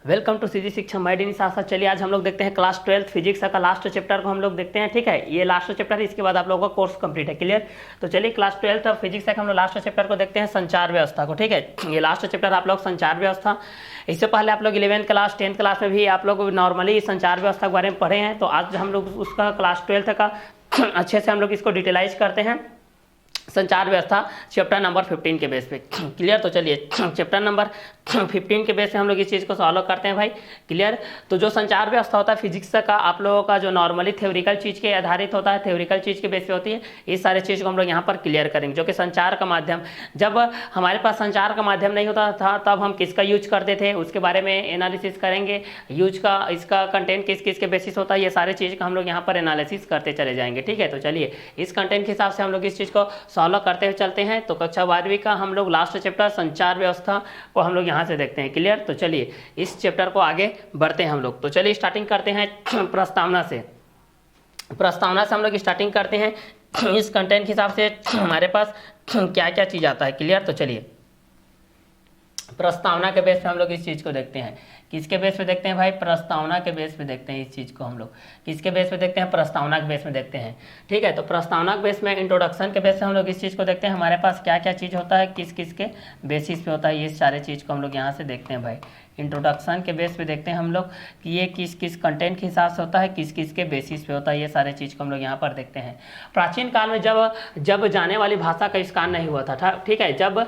Welcome to CG शिक्षा मैडिनी साथ। चलिए आज हम लोग देखते हैं क्लास 12 फिजिक्स का लास्ट चैप्टर को हम लोग देखते हैं। ठीक है, ये लास्ट चैप्टर है, इसके बाद आप लोगों का कोर्स कंप्लीट है। क्लियर? तो चलिए क्लास 12 फिजिक्स का हम लोग लास्ट चैप्टर को देखते हैं, संचार व्यवस्था को। ठीक है, ये लास्ट चैप्टर आप लोग संचार व्यवस्था। इससे पहले आप लोग 11th क्लास 10th क्लास में भी आप लोग नॉर्मली संचार व्यवस्था के बारे में पढ़े हैं। तो आज हम लोग उसका क्लास 12 का अच्छे से हम लोग इसको डिटेलाइज करते हैं, संचार व्यवस्था चैप्टर नंबर 15 के बेस पे। क्लियर? तो चलिए चैप्टर नंबर 15 के बेस पे हम लोग इस चीज़ को सॉल्व करते हैं भाई। क्लियर? तो जो संचार व्यवस्था होता है फिजिक्स का आप लोगों का जो नॉर्मली थ्योरिकल चीज़ के आधारित होता है, थ्योरिकल चीज़ के बेस पे होती है, इस सारे चीज़ को हम लोग यहाँ पर क्लियर करेंगे। जो कि संचार का माध्यम, जब हमारे पास संचार का माध्यम नहीं होता था तब हम किसका यूज करते थे उसके बारे में एनालिसिस करेंगे। यूज का इसका कंटेंट किस किस के बेसिस होता है, ये सारे चीज़ का हम लोग यहाँ पर एनालिसिस करते चले जाएंगे। ठीक है, तो चलिए इस कंटेंट के हिसाब से हम लोग इस चीज़ को सॉल्व करते हुए चलते हैं। तो कक्षा 12वीं का हम लोग लास्ट चैप्टर संचार व्यवस्था को हम लोग यहाँ से देखते हैं। क्लियर? तो चलिए इस चैप्टर को आगे बढ़ते हैं हम लोग। तो चलिए स्टार्टिंग करते हैं प्रस्तावना से। प्रस्तावना से हम लोग स्टार्टिंग करते हैं। इस कंटेंट के हिसाब से हमारे पास क्या क्या चीज़ आता है। क्लियर? तो चलिए प्रस्तावना के बेस पे हम लोग इस चीज़ को देखते हैं। किसके बेस पे देखते हैं भाई? प्रस्तावना के बेस पे देखते हैं इस चीज़ को हम लोग। किसके बेस पे देखते हैं? प्रस्तावना के बेस में देखते हैं। ठीक है, तो प्रस्तावना के बेस में इंट्रोडक्शन के बेस से हम लोग इस चीज़ को देखते हैं। हमारे पास क्या क्या चीज़ होता है, किस किस के बेसिस पे होता है, ये सारे चीज़ को हम लोग यहाँ से देखते हैं भाई। इंट्रोडक्शन के बेस पे देखते हैं हम लोग कि ये किस किस कंटेंट के हिसाब से होता है, किस किस के बेसिस पे होता है, ये सारे चीज़ को हम लोग यहाँ पर देखते हैं। प्राचीन काल में जब जाने वाली भाषा का आविष्कार नहीं हुआ था, ठीक है, जब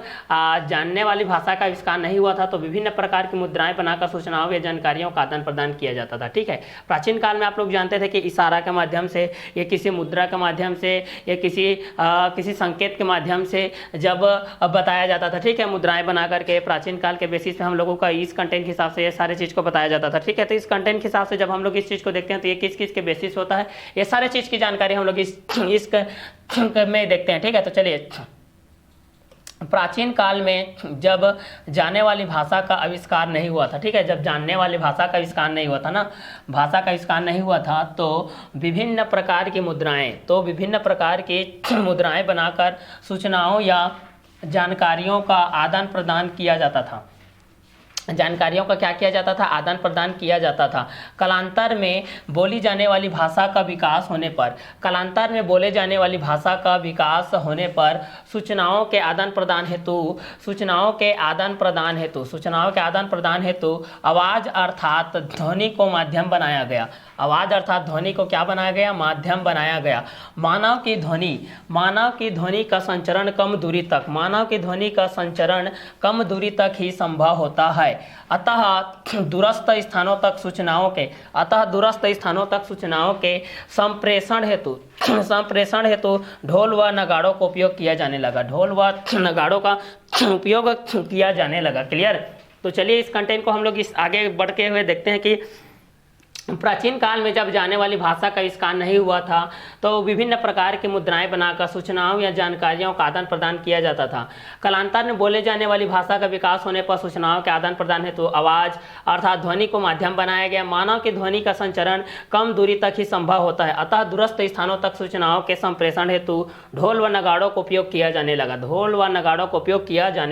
जानने वाली भाषा का आविष्कार नहीं हुआ था तो विभिन्न प्रकार की मुद्राएं बनाकर सूचनाओं या जानकारियों का आदान प्रदान किया जाता था। ठीक है, प्राचीन काल में आप लोग जानते थे कि इशारा के माध्यम से या किसी मुद्रा के माध्यम से या किसी संकेत के माध्यम से जब बताया जाता था। ठीक है, मुद्राएं बना करके प्राचीन काल के बेसिस पे हम लोगों का इस कंटेंट के हिसाब से ये सारे चीज़ को बताया जाता था। ठीक है, तो इस कंटेंट के हिसाब से जब हम लोग इस चीज़ को देखते हैं तो ये किस किस के बेसिस होता है, ये सारे चीज़ की जानकारी हम लोग इस में देखते हैं। ठीक है, तो चलिए प्राचीन काल में जब जाने वाली भाषा का आविष्कार नहीं हुआ था, ठीक है, जब जानने वाली भाषा का आविष्कार नहीं हुआ था ना, भाषा का आविष्कार नहीं हुआ था तो विभिन्न प्रकार की मुद्राएं बनाकर सूचनाओं या जानकारियों का आदान प्रदान किया जाता था। जानकारियों का क्या किया जाता था? आदान प्रदान किया जाता था। कालांतर में बोली जाने वाली भाषा का विकास होने पर, कालांतर में बोले जाने वाली भाषा का विकास होने पर सूचनाओं के आदान प्रदान हेतु आवाज़ अर्थात ध्वनि को माध्यम बनाया गया। आवाज़ अर्थात ध्वनि को क्या बनाया गया? माध्यम बनाया गया। मानव की ध्वनि का संचरण कम दूरी तक ही संभव होता है। अतः दूरस्थ स्थानों तक सूचनाओं के संप्रेषण हेतु ढोल व नगाड़ों का उपयोग किया जाने लगा। क्लियर? तो चलिए इस कंटेंट को हम लोग इस आगे बढ़ते हुए देखते हैं कि प्राचीन काल में जब जाने वाली भाषा का आविष्कार नहीं हुआ था तो विभिन्न प्रकार की मुद्राएं बनाकर सूचनाओं या जानकारियों का आदान प्रदान किया जाता था। कालांतर में बोले जाने वाली भाषा का विकास होने पर सूचनाओं के आदान प्रदान हेतु आवाज़ अर्थात ध्वनि को माध्यम बनाया गया। मानव की ध्वनि का संचरण कम दूरी तक ही संभव होता है। अतः दूरस्थ स्थानों तक सूचनाओं के संप्रेषण हेतु ढोल व नगाड़ों का उपयोग किया जाने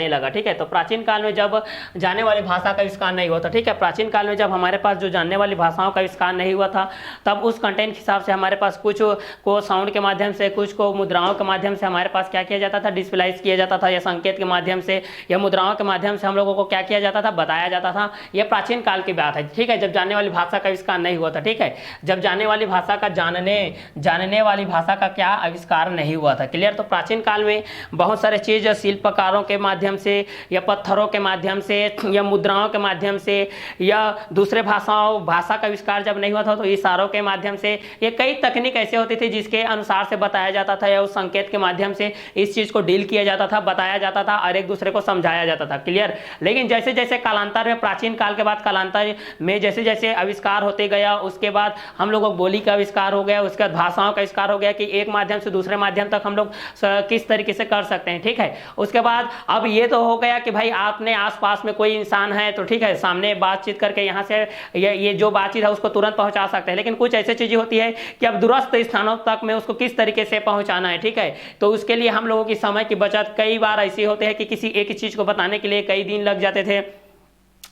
लगा। ठीक है, तो प्राचीन काल में जब जाने वाली भाषा का आविष्कार नहीं हुआ था, ठीक है, प्राचीन काल में जब हमारे पास जो जानने वाली भाषाओं आविष्कार नहीं हुआ था तब उस कंटेंट के हिसाब से हमारे पास कुछ को साउंड के माध्यम से, कुछ को मुद्राओं के माध्यम से हमारे पास क्या किया जाता था? डिस्प्लाइज किया जाता था, या संकेत के माध्यम से या मुद्राओं के माध्यम से हम लोगों को क्या किया जाता था? बताया जाता था। यह प्राचीन काल की बात है। ठीक है, जब जानने वाली भाषा का आविष्कार नहीं हुआ था। ठीक है, जब जानने वाली भाषा का जानने वाली भाषा का क्या आविष्कार नहीं हुआ था। क्लियर? तो प्राचीन काल में बहुत सारे चीज शिल्पकारों के माध्यम से या पत्थरों के माध्यम से या मुद्राओं के माध्यम से या दूसरे भाषा का आविष्कार जब नहीं हुआ था तो इशारों के माध्यम से, ये कई तकनीक ऐसे होती थी जिसके अनुसार से बताया जाता था या उस संकेत के माध्यम से इस चीज को डील किया जाता था, बताया जाता था और एक दूसरे को समझाया जाता था। क्लियर? लेकिन जैसे जैसे कालांतर में, प्राचीन काल के बाद कालांतर में जैसे जैसे आविष्कार होते गया, उसके बाद हम लोगों को बोली का आविष्कार हो गया, उसके बाद भाषाओं का आविष्कार हो गया कि एक माध्यम से दूसरे माध्यम तक हम लोग किस तरीके से कर सकते हैं। ठीक है, उसके बाद अब ये तो हो गया कि भाई आपने आसपास में कोई इंसान है तो ठीक है, सामने बातचीत करके यहाँ से ये जो बातचीत है उसको तुरंत पहुंचा सकते हैं। लेकिन कुछ ऐसी चीजें होती है कि अब दूरस्थ स्थानों तक में उसको किस तरीके से पहुंचाना है। ठीक है, तो उसके लिए हम लोगों की समय की बचत, कई बार ऐसी होते हैं कि किसी एक चीज को बताने के लिए कई दिन लग जाते थे,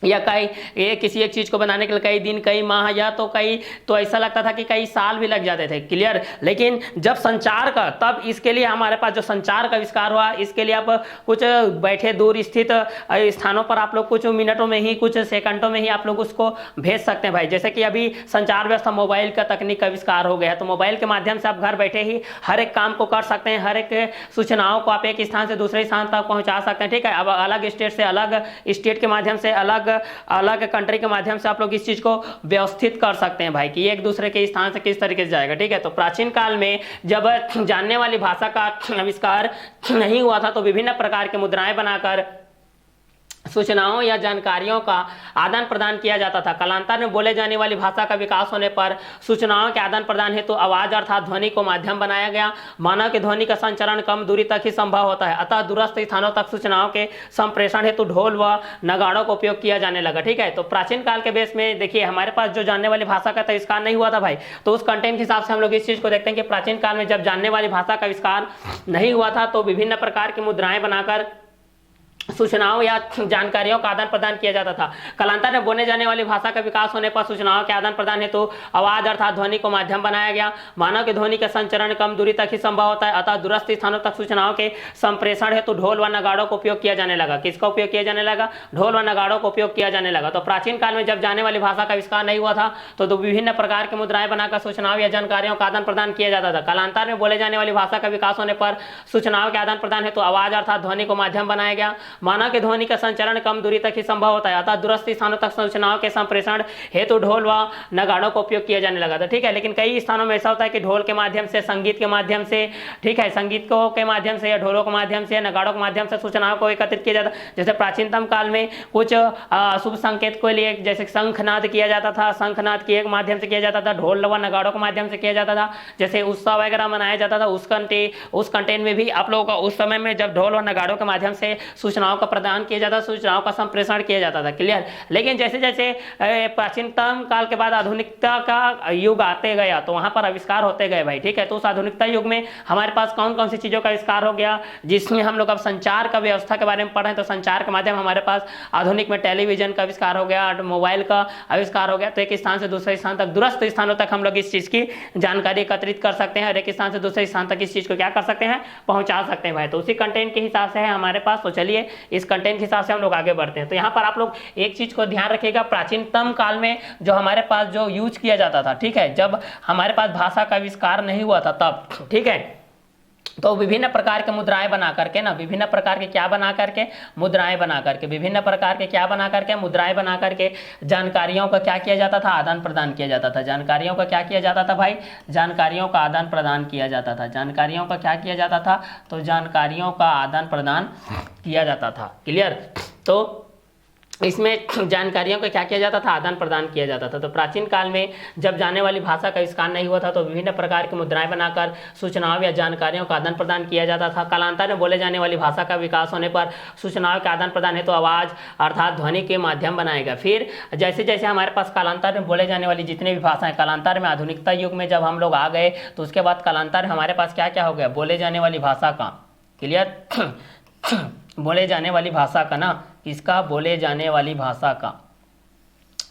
या कई ये किसी एक चीज़ को बनाने के लिए कई दिन कई माह या तो ऐसा लगता था कि कई साल भी लग जाते थे। क्लियर। लेकिन जब संचार का, तब इसके लिए हमारे पास जो संचार का आविष्कार हुआ, इसके लिए आप कुछ बैठे दूर स्थित स्थानों पर आप लोग कुछ मिनटों में ही, कुछ सेकंडों में ही आप लोग उसको भेज सकते हैं भाई। जैसे कि अभी संचार व्यवस्था मोबाइल का तकनीक का आविष्कार हो गया है, तो मोबाइल के माध्यम से आप घर बैठे ही हर एक काम को कर सकते हैं, हर एक सूचनाओं को आप एक स्थान से दूसरे स्थान तक पहुंचा सकते हैं। ठीक है। अब अलग स्टेट से अलग स्टेट के माध्यम से, अलग अलग कंट्री के माध्यम से आप लोग इस चीज को व्यवस्थित कर सकते हैं भाई, कि एक दूसरे के स्थान से किस तरीके से जाएगा। ठीक है। तो प्राचीन काल में जब जानने वाली भाषा का आविष्कार नहीं हुआ था, तो विभिन्न प्रकार के मुद्राएं बनाकर सूचनाओं या जानकारियों का आदान प्रदान किया जाता था। कालांतर में बोले जाने वाली भाषा का विकास होने पर सूचनाओं के आदान प्रदान हेतु आवाज अर्थात ध्वनि को माध्यम बनाया गया। मानव की ध्वनि का संचरण कम दूरी तक ही संभव होता है, अतः दूरस्थ स्थानों तक सूचनाओं के संप्रेषण हेतु ढोल व नगाड़ों का उपयोग किया जाने लगा। ठीक है। तो प्राचीन काल के बेस में देखिए, हमारे पास जो जानने वाली भाषा का आविष्कार नहीं हुआ था भाई, तो उस कंटेंट के हिसाब से हम लोग इस चीज को देखते हैं कि प्राचीन काल में जब जानने वाली भाषा का आविष्कार नहीं हुआ था, तो विभिन्न प्रकार की मुद्राएं बनाकर सूचनाओं या जानकारियों का आदान प्रदान किया जाता था। कालांतर में बोले जाने वाली भाषा का विकास होने पर सूचनाओं के आदान प्रदान हेतु आवाज अर्थात ध्वनि को माध्यम बनाया गया। मानव की ध्वनि का संचरण कम दूरी तक ही संभव होता है, अतः दूरस्थ स्थानों तक सूचनाओं के संप्रेषण हेतु ढोल व नगाड़ों का उपयोग किया जाने लगा। किसका उपयोग किया जाने लगा? ढोल व नगाड़ों का उपयोग किया जाने लगा। तो प्राचीन काल में जब जाने वाली भाषा का आविष्कार नहीं हुआ था, तो विभिन्न प्रकार की मुद्राएं बनाकर सूचनाओं या जानकारियों का आदान प्रदान किया जाता था। कालांतर में बोले जाने वाली भाषा का विकास होने पर सूचनाओं के आदान प्रदान हेतु आवाज अर्थात ध्वनि को माध्यम बनाया गया। मानव की ध्वनि का संचरण कम दूरी तक ही संभव होता है, अतः दूरस्थ स्थानों तक सूचनाओं के संप्रेषण हेतु ढोल व नगाड़ों का उपयोग किया जाने लगा था। ठीक है। लेकिन कई स्थानों में ऐसा होता है कि ढोल के माध्यम से, संगीत के माध्यम से, ठीक है, संगीतों के माध्यम से या ढोलों के माध्यम से, नगाड़ों के माध्यम से सूचनाओं को एकत्रित किया जाता। जैसे प्राचीनतम काल में कुछ शुभ संकेत के लिए जैसे शंखनाद किया जाता था, शंखनाद के माध्यम से किया जाता था, ढोल व नगाड़ों के माध्यम से किया जाता था। जैसे उत्सव वगैरह मनाया जाता था, उस कंटेंट में भी आप लोगों को उस समय में जब ढोल और नगाड़ों के माध्यम से सूचनाओं का प्रदान किया जाता, सूचनाओं का संप्रेषण किया जाता था। क्लियर। लेकिन जैसे जैसे प्राचीनतम काल के बाद आधुनिकता का युग आते गया, तो वहां पर आविष्कार होते गए भाई। ठीक है। तो उस आधुनिकता युग में हमारे पास कौन कौन सी चीजों का आविष्कार हो गया, जिसमें हम लोग अब संचार का व्यवस्था के बारे में पढ़ रहे हैं। तो संचार के माध्यम हमारे पास आधुनिक में टेलीविजन का आविष्कार हो गया, मोबाइल का आविष्कार हो गया। तो एक स्थान से दूसरे स्थान तक, दूरस्थ स्थानों तक हम लोग इस चीज की जानकारी एकत्रित कर सकते हैं और एक स्थान से दूसरे स्थान तक इस चीज को क्या कर सकते हैं, पहुंचा सकते हैं भाई। तो उसी कंटेंट के हिसाब से है हमारे पास। तो चलिए इस कंटेंट के हिसाब से हम लोग आगे बढ़ते हैं। तो यहाँ पर आप लोग एक चीज को ध्यान रखिएगा, प्राचीनतम काल में जो हमारे पास जो यूज किया जाता था, ठीक है, जब हमारे पास भाषा का आविष्कार नहीं हुआ था तब, ठीक है, तो विभिन्न प्रकार के मुद्राएं बना करके ना, विभिन्न प्रकार के क्या बना करके, मुद्राएं बना करके, विभिन्न प्रकार के क्या बना करके, मुद्राएं बना करके जानकारियों का क्या किया जाता था, आदान प्रदान किया जाता था। जानकारियों का क्या किया जाता था भाई? जानकारियों का आदान प्रदान किया जाता था। जानकारियों का क्या किया जाता था? तो जानकारियों का आदान प्रदान किया जाता था। क्लियर। तो इसमें जानकारियों का क्या किया जाता था, आदान प्रदान किया जाता था। तो प्राचीन काल में जब जाने वाली भाषा का आविष्कार नहीं हुआ था, तो विभिन्न प्रकार की मुद्राएं बनाकर सूचनाओं या जानकारियों का आदान प्रदान किया जाता था। कालांतर में बोले जाने वाली भाषा का विकास होने पर सूचनाओं के आदान प्रदान हेतु आवाज अर्थात ध्वनि के माध्यम बनाएगा। फिर जैसे जैसे हमारे पास कालांतर में बोले जाने वाली जितने भी भाषाएं, कालांतर में आधुनिकता युग में जब हम लोग आ गए, तो उसके बाद कालांतर में हमारे पास क्या क्या हो गया, बोले जाने वाली भाषा का, क्लियर, बोले जाने वाली भाषा का ना, किसका, बोले जाने वाली भाषा का,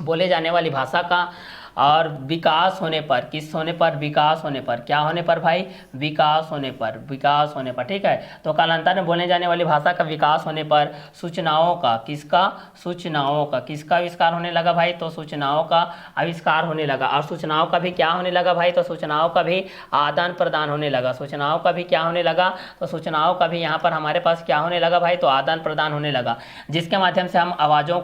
बोले जाने वाली भाषा का और विकास होने पर, किस होने पर, विकास होने पर, क्या होने पर भाई, विकास होने पर, विकास होने पर। ठीक है। तो कालांतर में बोले जाने वाली भाषा का विकास होने पर सूचनाओं का, किसका, सूचनाओं का, किसका आविष्कार होने लगा भाई, तो सूचनाओं का आविष्कार होने लगा। और सूचनाओं का भी क्या होने लगा भाई, तो सूचनाओं का भी आदान प्रदान होने लगा। सूचनाओं का भी क्या होने लगा, तो सूचनाओं का भी यहाँ पर हमारे पास क्या होने लगा भाई, तो आदान प्रदान होने लगा, जिसके माध्यम से हम आवाज़ों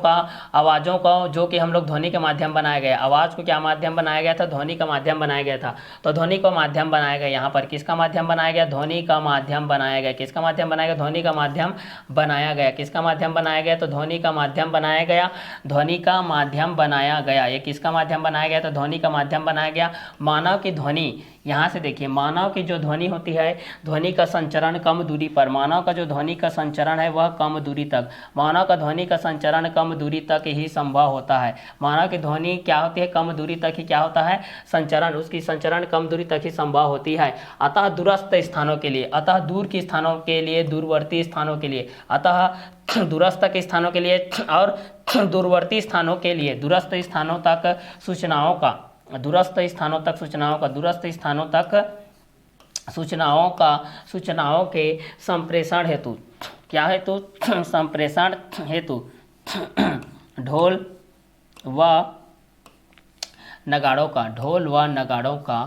का जो कि हम लोग ध्वनि के माध्यम बनाया गया, आवाज़ को क्या माध्यम बनाया गया था, ध्वनि का माध्यम बनाया गया था। तो ध्वनि का माध्यम बनाया गया, यहाँ पर किसका माध्यम बनाया गया, ध्वनि का माध्यम बनाया गया। किसका माध्यम बनाया गया, ध्वनि का माध्यम बनाया गया। किसका माध्यम बनाया गया, तो ध्वनि का माध्यम बनाया गया, ध्वनि का माध्यम बनाया गया। ये किसका माध्यम बनाया गया, तो ध्वनि का माध्यम बनाया गया। मानव की ध्वनि, यहाँ से देखिए, मानव की जो ध्वनि होती है, ध्वनि का संचरण कम दूरी पर, मानव का जो ध्वनि का संचरण है वह कम दूरी तक, मानव का ध्वनि का संचरण कम दूरी तक ही संभव होता है। मानव की ध्वनि क्या होती है, कम दूरी तक ही क्या होता है, संचरण, उसकी संचरण कम दूरी तक ही संभव होती है। अतः दूरस्थ स्थानों के लिए, अतः दूर के स्थानों के लिए, दूरवर्ती स्थानों के लिए, अतः दूरस्थ के स्थानों के लिए और दूरवर्ती स्थानों के लिए दूरस्थ स्थानों तक सूचनाओं का दूरस्थ स्थानों तक सूचनाओं का दूरस्थ स्थानों तक सूचनाओं के संप्रेषण हेतु क्या हेतु संप्रेषण हेतु ढोल व नगाड़ों का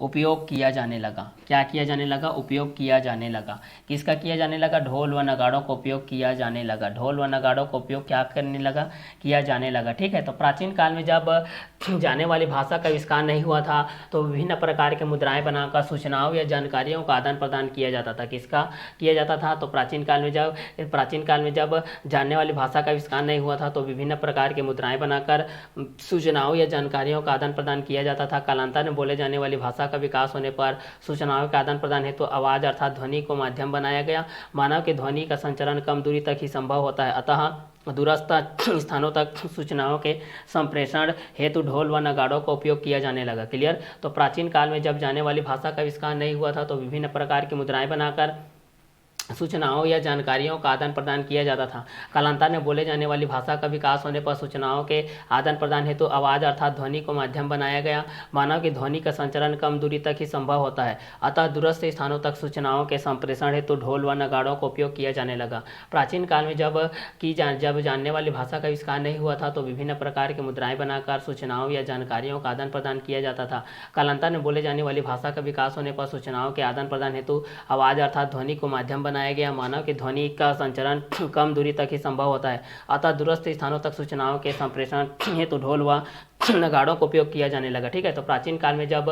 उपयोग किया जाने लगा। क्या किया जाने लगा? उपयोग किया जाने लगा। किसका किया जाने लगा? ढोल व नगाड़ों का उपयोग किया जाने लगा। ढोल व नगाड़ों का उपयोग क्या करने लगा? किया जाने लगा। ठीक है, तो प्राचीन काल में जब जाने वाली भाषा का आविष्कार नहीं हुआ था तो विभिन्न प्रकार के मुद्राएं बनाकर सूचनाओं या जानकारियों का आदान प्रदान किया जाता था। किसका किया जाता था? तो प्राचीन काल में जब जानने वाली भाषा का आविष्कार नहीं हुआ था तो विभिन्न प्रकार के मुद्राएं बनाकर सूचनाओं या जानकारियों का आदान प्रदान किया जाता था। कालांतर में बोले जाने वाली भाषा का विकास होने पर सूचनाओं के आदान प्रदान हेतु आवाज अर्थात ध्वनि को माध्यम बनाया गया। मानव के ध्वनि का संचरण कम दूरी तक ही संभव होता है, अतः दूरस्थ स्थानों तक सूचनाओं के संप्रेषण हेतु ढोल व नगाड़ों का उपयोग किया जाने लगा। क्लियर? तो प्राचीन काल में जब जाने वाली भाषा का आविष्कार नहीं हुआ था तो विभिन्न प्रकार की मुद्राएं बनाकर सूचनाओं या जानकारियों का आदान प्रदान किया जाता था। कालांतर में बोले जाने वाली भाषा का विकास होने पर सूचनाओं के आदान प्रदान हेतु आवाज अर्थात ध्वनि को माध्यम बनाया गया। मानव की ध्वनि का संचरण कम दूरी तक ही संभव होता है, अतः दूरस्थ स्थानों तक सूचनाओं के संप्रेषण हेतु ढोल व नगाड़ों का उपयोग किया जाने लगा। प्राचीन काल में जब जानने वाली भाषा का आविष्कार नहीं हुआ था तो विभिन्न प्रकार की मुद्राएं बनाकर सूचनाओं या जानकारियों का आदान प्रदान किया जाता था। कालांतर में बोले जाने वाली भाषा का विकास होने पर सूचनाओं के आदान प्रदान हेतु आवाज अर्थात ध्वनि को माध्यम बनाया गया। मानव की ध्वनि का संचरण कम दूरी तक ही संभव होता है, अतः दूरस्थ स्थानों तक सूचनाओं के संप्रेषण हेतु ढोल व नगाड़ों का उपयोग किया जाने लगा। ठीक है, तो प्राचीन काल में जब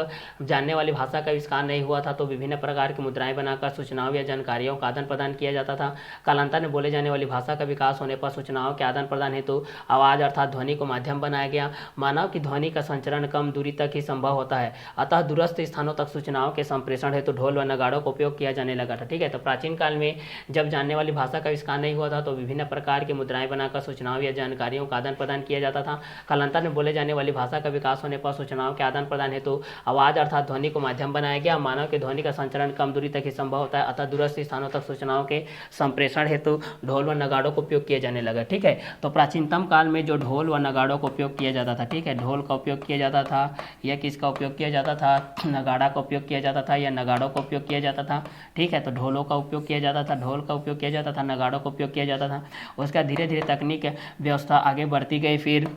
जानने वाली भाषा का आविष्कार नहीं हुआ था तो विभिन्न प्रकार की मुद्राएं बनाकर सूचनाओं या जानकारियों का आदान प्रदान किया जाता था। कालांतर में बोले जाने वाली भाषा का विकास होने पर सूचनाओं के आदान प्रदान हेतु आवाज अर्थात ध्वनि को माध्यम बनाया गया। मानव की ध्वनि का संचरण कम दूरी तक ही संभव होता है, अतः दूरस्थ स्थानों तक सूचनाओं के संप्रेषण हेतु ढोल व नगाड़ों का उपयोग किया जाने लगा था। ठीक है, तो प्राचीन काल में जब जानने वाली भाषा का आविष्कार नहीं हुआ था तो विभिन्न प्रकार की मुद्राएं बनाकर सूचनाओं या जानकारियों का आदान प्रदान किया जाता था। कालांतर में बोले जाने वाली भाषा का विकास होने पर सूचनाओं के आदान प्रदान हेतु आवाज अर्थात ध्वनि को माध्यम बनाया गया। मानव के ध्वनि का संचरण कम दूरी तक ही संभव होता है, अतः दूरस्थ स्थानों तक सूचनाओं के संप्रेषण हेतु ढोल व नगाड़ों का उपयोग किया जाने लगा। ठीक है, तो प्राचीनतम काल में जो ढोल व नगाड़ों का उपयोग किया जाता था, ठीक है, ढोल का उपयोग किया जाता था या किसका उपयोग किया जाता था? नगाड़ा का उपयोग किया जाता था या नगाड़ों का उपयोग किया जाता था। ठीक है, तो ढोलों का उपयोग किया जाता था, ढोल का उपयोग किया जाता था, नगाड़ों का उपयोग किया जाता था। उसका धीरे धीरे तकनीक व्यवस्था आगे बढ़ती गई, फिर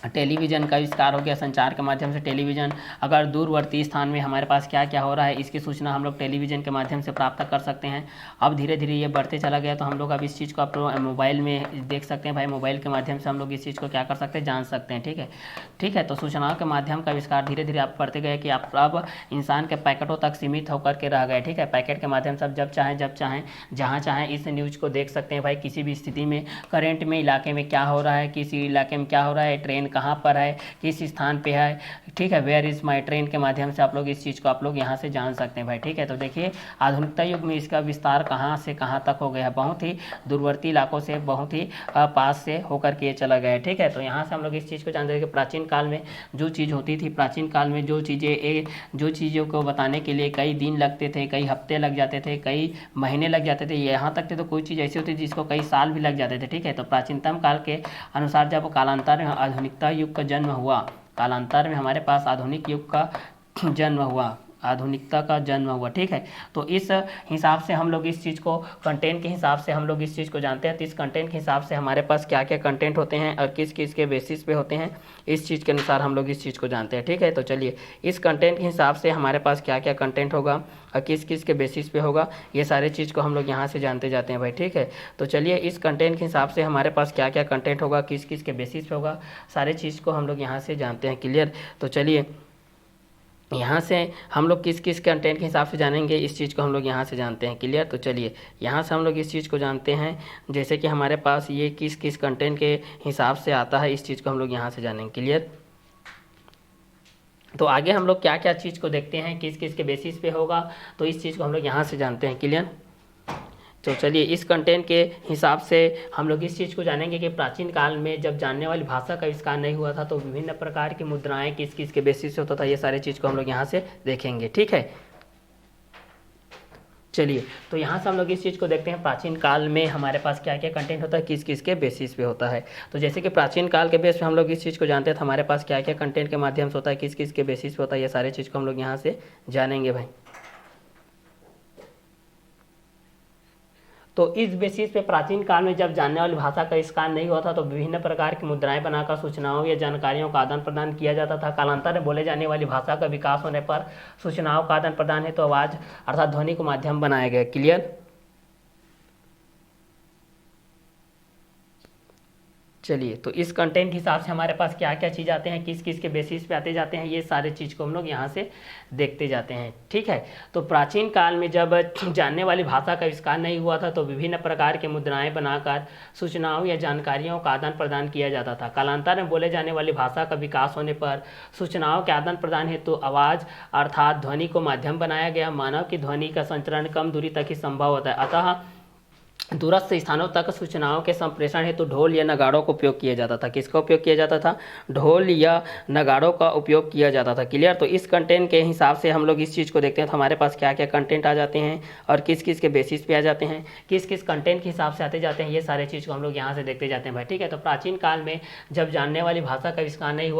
टेलीविज़न का आविष्कार हो गया। संचार के माध्यम से टेलीविज़न, अगर दूरवर्ती स्थान में हमारे पास क्या क्या हो रहा है इसकी सूचना हम लोग टेलीविज़न के माध्यम से प्राप्त कर सकते हैं। अब धीरे धीरे ये बढ़ते चला गया तो हम लोग अब इस चीज़ को अपने मोबाइल में देख सकते हैं। भाई मोबाइल के माध्यम से हम लोग इस चीज़ को क्या कर सकते हैं? जान सकते हैं। ठीक है, तो सूचनाओं के माध्यम का आविष्कार धीरे धीरे आप बढ़ते गए कि आप अब इंसान के पैकेटों तक सीमित होकर के रह गए। ठीक है, पैकेट के माध्यम से आप जब चाहें जहाँ चाहें इस न्यूज़ को देख सकते हैं। भाई किसी भी स्थिति में करेंट में इलाके में क्या हो रहा है, किसी इलाके में क्या हो रहा है, ट्रेन कहाँ पर है, किस स्थान पे है, ठीक है, वेयर इज़ माई ट्रेन के माध्यम से आप लोग इस चीज़ को आप लोग यहाँ से जान सकते हैं भाई। ठीक है, तो देखिए आधुनिकता युग में इसका विस्तार कहाँ से कहाँ तक हो गया है, बहुत ही दूरवर्ती इलाकों से बहुत ही पास से होकर के चला गया है। ठीक है, तो यहाँ से हम लोग इस चीज़ को जानते हैं कि प्राचीन काल में जो चीज़ होती थी, प्राचीन काल में जो चीज़ों को बताने के लिए कई दिन लगते थे, कई हफ्ते लग जाते थे, कई महीने लग जाते थे, यहाँ तक तो कोई चीज़ ऐसी होती थी जिसको कई साल भी लग जाते थे। ठीक है, तो प्राचीनतम काल के अनुसार जब कालांतर में आधुनिकता युग का जन्म हुआ, कालांतर में हमारे पास आधुनिक युग का जन्म हुआ, आधुनिकता का जन्म हुआ। ठीक है, तो इस हिसाब से हम लोग इस चीज़ को कंटेंट के हिसाब से हम लोग इस चीज़ को जानते हैं। तो इस कंटेंट के हिसाब से हमारे पास क्या क्या कंटेंट होते हैं और किस किस के बेसिस पे होते हैं, इस चीज़ के अनुसार हम लोग इस चीज़ को जानते हैं। ठीक है, तो चलिए इस कंटेंट के हिसाब से हमारे पास क्या क्या कंटेंट होगा और किस किस के बेसिस पे होगा, ये सारे चीज़ को हम लोग यहाँ से जानते जाते हैं भाई। ठीक है, तो चलिए इस कंटेंट के हिसाब से हमारे पास क्या क्या कंटेंट होगा, किस किस के बेसिस पे होगा, सारे चीज़ को हम लोग यहाँ से जानते हैं। क्लियर? तो चलिए यहाँ से हम लोग किस किस कंटेंट के हिसाब से जानेंगे, इस चीज़ को हम लोग यहाँ से जानते हैं। क्लियर? तो चलिए यहाँ से हम लोग इस चीज़ को जानते हैं, जैसे कि हमारे पास ये किस किस कंटेंट के हिसाब से आता है, इस चीज़ को हम लोग यहाँ से जानेंगे। क्लियर? तो आगे हम लोग क्या क्या चीज़ को देखते हैं, किस किस के बेसिस पे होगा, तो इस चीज़ को हम लोग यहाँ से जानते हैं। क्लियर? तो चलिए इस कंटेंट के हिसाब से हम लोग इस चीज़ को जानेंगे कि प्राचीन काल में जब जानने वाली भाषा का आविष्कार नहीं हुआ था तो विभिन्न प्रकार की मुद्राएं किस किस के बेसिस से होता था, ये सारे चीज़ को हम लोग यहाँ से देखेंगे। ठीक है, चलिए, तो यहाँ से हम लोग इस चीज़ को देखते हैं प्राचीन काल में हमारे पास क्या क्या कंटेंट होता है, किस किस के बेसिस पे होता है। तो जैसे कि प्राचीन काल के बेस पे हम लोग इस चीज़ को जानते हैं, तो हमारे पास क्या क्या कंटेंट के माध्यम से होता है, किस किस के बेसिस पे होता है, ये सारे चीज़ को हम लोग यहाँ से जानेंगे भाई। तो इस बेसिस पे प्राचीन काल में जब जानने वाली भाषा का आविष्कार नहीं हुआ था तो विभिन्न प्रकार की मुद्राएं बनाकर सूचनाओं या जानकारियों का आदान प्रदान किया जाता था। कालांतर में बोले जाने वाली भाषा का विकास होने पर सूचनाओं का आदान प्रदान है तो आवाज़ अर्थात ध्वनि को माध्यम बनाया गया। क्लियर। चलिए, तो इस कंटेंट के हिसाब से हमारे पास क्या क्या चीज़ आते हैं, किस किस के बेसिस पे आते जाते हैं, ये सारे चीज़ को हम लोग यहाँ से देखते जाते हैं। ठीक है, तो प्राचीन काल में जब जानने वाली भाषा का आविष्कार नहीं हुआ था तो विभिन्न प्रकार के मुद्राएं बनाकर सूचनाओं या जानकारियों का आदान प्रदान किया जाता था। कालांतर में बोले जाने वाली भाषा का विकास होने पर सूचनाओं के आदान प्रदान हेतु आवाज़ अर्थात ध्वनि को माध्यम बनाया गया। मानव की ध्वनि का संचरण कम दूरी तक ही संभव होता है, अतः दूरस्थ स्थानों तक सूचनाओं के संप्रेषण हेतु ढोल या नगाड़ों का उपयोग किया जाता था। किसका उपयोग किया जाता था? ढोल या नगाड़ों का उपयोग किया जाता था। क्लियर। तो इस कंटेंट के हिसाब से हम लोग इस चीज़ को देखते हैं तो हमारे पास क्या क्या कंटेंट आ जाते हैं और किस किस के बेसिस पे आ जाते हैं, किस किस कंटेंट के हिसाब से आते जाते हैं, ये सारे चीज़ को हम लोग यहाँ से देखते जाते हैं भाई। ठीक है, तो प्राचीन काल में जब जानने वाली भाषा का आविष्कार नहीं